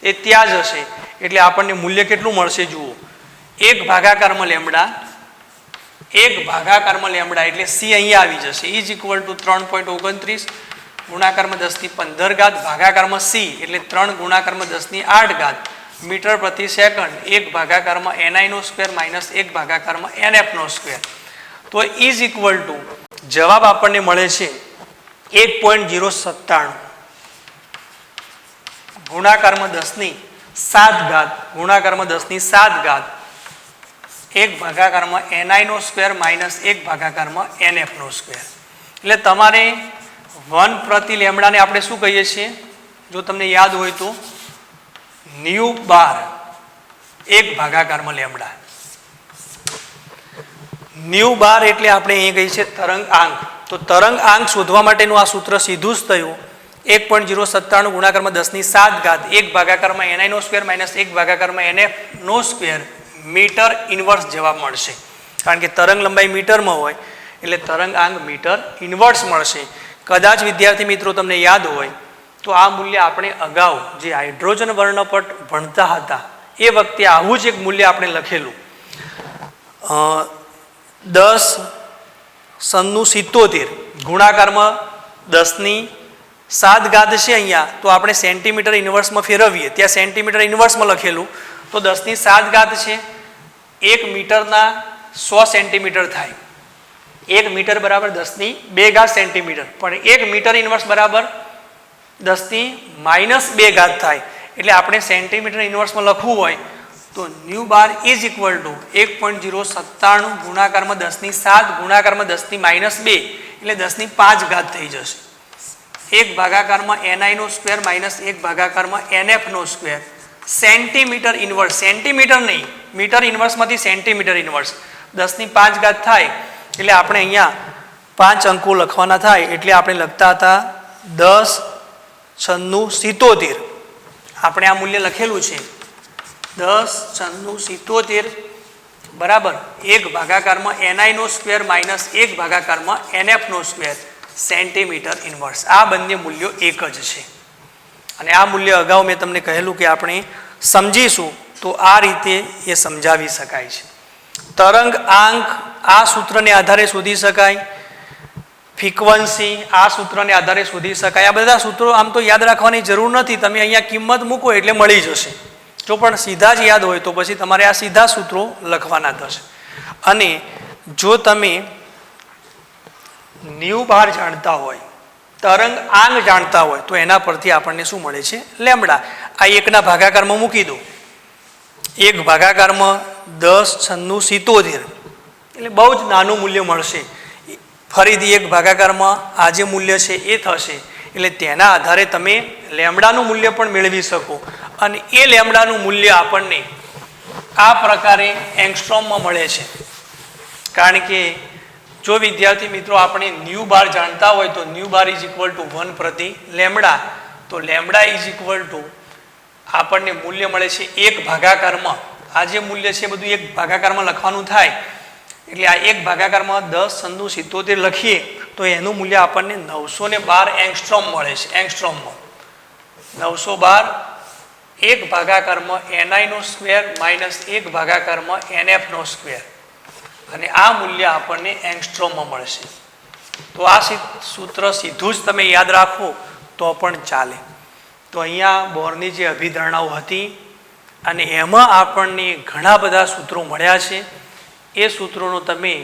એ ત્યાં જ હશે. એટલે આપણને મૂલ્ય કેટલું મળશે જુઓ, 1 ભાગાકારમાં લેમડા એટલે c અહીંયા આવી જશે. ઇઝ ઇક્વલ ટુ 3.29 ગુણાકારમાં 10⁻15 ભાગાકારમાં c એટલે 3 ગુણાકારમાં 10⁸ મીટર પ્રતિ સેકન્ડ 1 ભાગાકારમાં ni² માઇનસ 1 ભાગાકારમાં nf². તો ઇઝ ઇક્વલ ટુ જવાબ આપણને મળે છે 1.097 ગુણાકારમાં 10⁷ ગુણાકારમાં 10⁷ 1 ભાગાકારમાં ni² માઇનસ 1 ભાગાકારમાં nf². એટલે તમારે 1 પ્રતિ લેમડાને આપણે શું કહીએ છીએ, જો તમને યાદ હોય તો ન્યુ બાર 1 ભાગાકારમાં લેમડા. ન્યુ બાર એટલે આપણે અહીં કહી છે તરંગ આંક. તો તરંગ આંક શોધવા માટેનું આ સૂત્ર સીધું જ થયું 1.097 ગુણાકારમાં 10⁷ 1 ભાગાકારમાં ni નો સ્ક્વેર માઇનસ 1 ભાગાકારમાં nf નો સ્ક્વેર મીટર ઇન્વર્સ જવાબ મળશે. કારણ કે તરંગ લંબાઈ મીટરમાં હોય એટલે તરંગ આંક મીટર ઇન્વર્સ મળશે. કદાચ વિદ્યાર્થી મિત્રો તમને યાદ હોય તો આ મૂલ્ય આપણે અગાઉ જે હાઇડ્રોજન વર્ણપટ ભણતા હતા એ વખતે આવું જ એક મૂલ્ય આપણે લખેલું 10�77 ગુણાકારમાં 10⁷ છે અહીંયા તો આપણે સેન્ટીમીટર ઇન્વર્સમાં ફેરવીએ ત્યાં સેન્ટીમીટર ઇન્વર્સમાં લખેલું તો 10⁷ છે 1 મીટરના 100 સેન્ટીમીટર થાય. 1 મીટર બરાબર 10⁻² સેન્ટીમીટર પણ 1 મીટર ઇન્વર્સ બરાબર 10⁻² થાય. એટલે આપણે સેન્ટીમીટર ઇન્વર્સમાં લખવું હોય તો new bar is equal two 1.097 ગુણાકારમાં 10⁷ ગુણાકારમાં 10⁻² એટલે 10⁵ થઈ જશે. 1 ભાગાકારમાં ni નો સ્ક્વેર માઇનસ 1 ભાગાકારમાં nf નો સ્ક્વેર સેન્ટીમીટર ઇન્વર્સ, સેન્ટીમીટર નહીં મીટર ઇન્વર્સમાંથી સેન્ટીમીટર ઇન્વર્સ 10⁵ થાય એટલે આપણે અહીંયા 5 અંકો લખવાના થાય એટલે આપણે લખતા હતા 10⁻77. આપણે આ મૂલ્ય લખેલું છે 10⁻77 બરાબર 1 ભાગાકારમાં ni નો સ્ક્વેર માઇનસ 1 ભાગાકારમાં nf નો સ્ક્વેર સેન્ટીમીટર ઇન્વર્સ. આ બંને મૂલ્યો એક જ છે અને આ મૂલ્ય અગાઉ મેં તમને કહેલું કે આપણે સમજીશું તો આ રીતે એ સમજાવી શકાય છે. તરંગ આંક આ સૂત્રને આધારે શોધી શકાય, ફ્રીક્વન્સી આ સૂત્રને આધારે શોધી શકાય. આ બધા સૂત્રો આમ તો યાદ રાખવાની જરૂર નથી, તમે અહીંયા કિંમત મૂકો એટલે મળી જશે. જો પણ સીધા જ યાદ હોય તો પછી તમારે આ સીધા સૂત્રો લખવાના થશે. અને જો તમે ન્યુ બાર જાણતા હોય, તરંગ આંક જાણતા હોય તો એના પરથી આપણને શું મળે છે? લેમડા. આ 1ના ભાગાકારમાં મૂકી દો, 1 ભાગાકારમાં 10⁻77 એટલે બહુ જ નાનું મૂલ્ય મળશે. ફરીથી 1 ભાગાકારમાં આ જે મૂલ્ય છે એ થશે એટલે તેના આધારે તમે લેમડાનું મૂલ્ય પણ મેળવી શકો. અને એ લેમડાનું મૂલ્ય આપણને આ પ્રકારે એંગસ્ટ્રોમમાં મળે છે. કારણ કે જો વિદ્યાર્થી મિત્રો આપણે ન્યુ બાર જાણતા હોય તો new bar is equal two 1 પ્રતિ લેમડા. તો લેમડા ઇઝ ઇક્વલ ટુ આપણને મૂલ્ય મળે છે 1 ભાગાકારમાં. આ જે મૂલ્ય છે બધું 1 ભાગાકારમાં લખવાનું થાય એટલે આ 1 ભાગાકારમાં 10⁻77 લખીએ તો એનું મૂલ્ય આપણને 912 એંગસ્ટ્રોમ મળે છે. એંગસ્ટ્રોમમાં 912 1 ભાગાકારમાં ni નો સ્ક્વેર માઇનસ 1 ભાગાકારમાં nf નો સ્ક્વેર અને આ મૂલ્ય આપણને એંગસ્ટ્રોમમાં મળશે. તો આ સૂત્ર સીધું જ તમે યાદ રાખો તો પણ ચાલે. તો અહીંયા બોરની જે અભિધારણાઓ હતી અને એમાં આપણને ઘણા બધા સૂત્રો મળ્યા છે. એ સૂત્રોનો તમે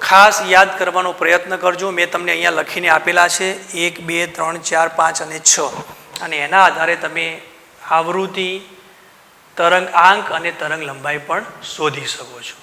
ખાસ યાદ કરવાનો પ્રયત્ન કરજો. મેં તમને અહીંયા લખીને આપેલા છે 1, 2, 3, 4, 5 અને 6 અને એના આધારે તમે આવૃત્તિ, તરંગ આંક અને તરંગ લંબાઈ પણ શોધી શકો છો.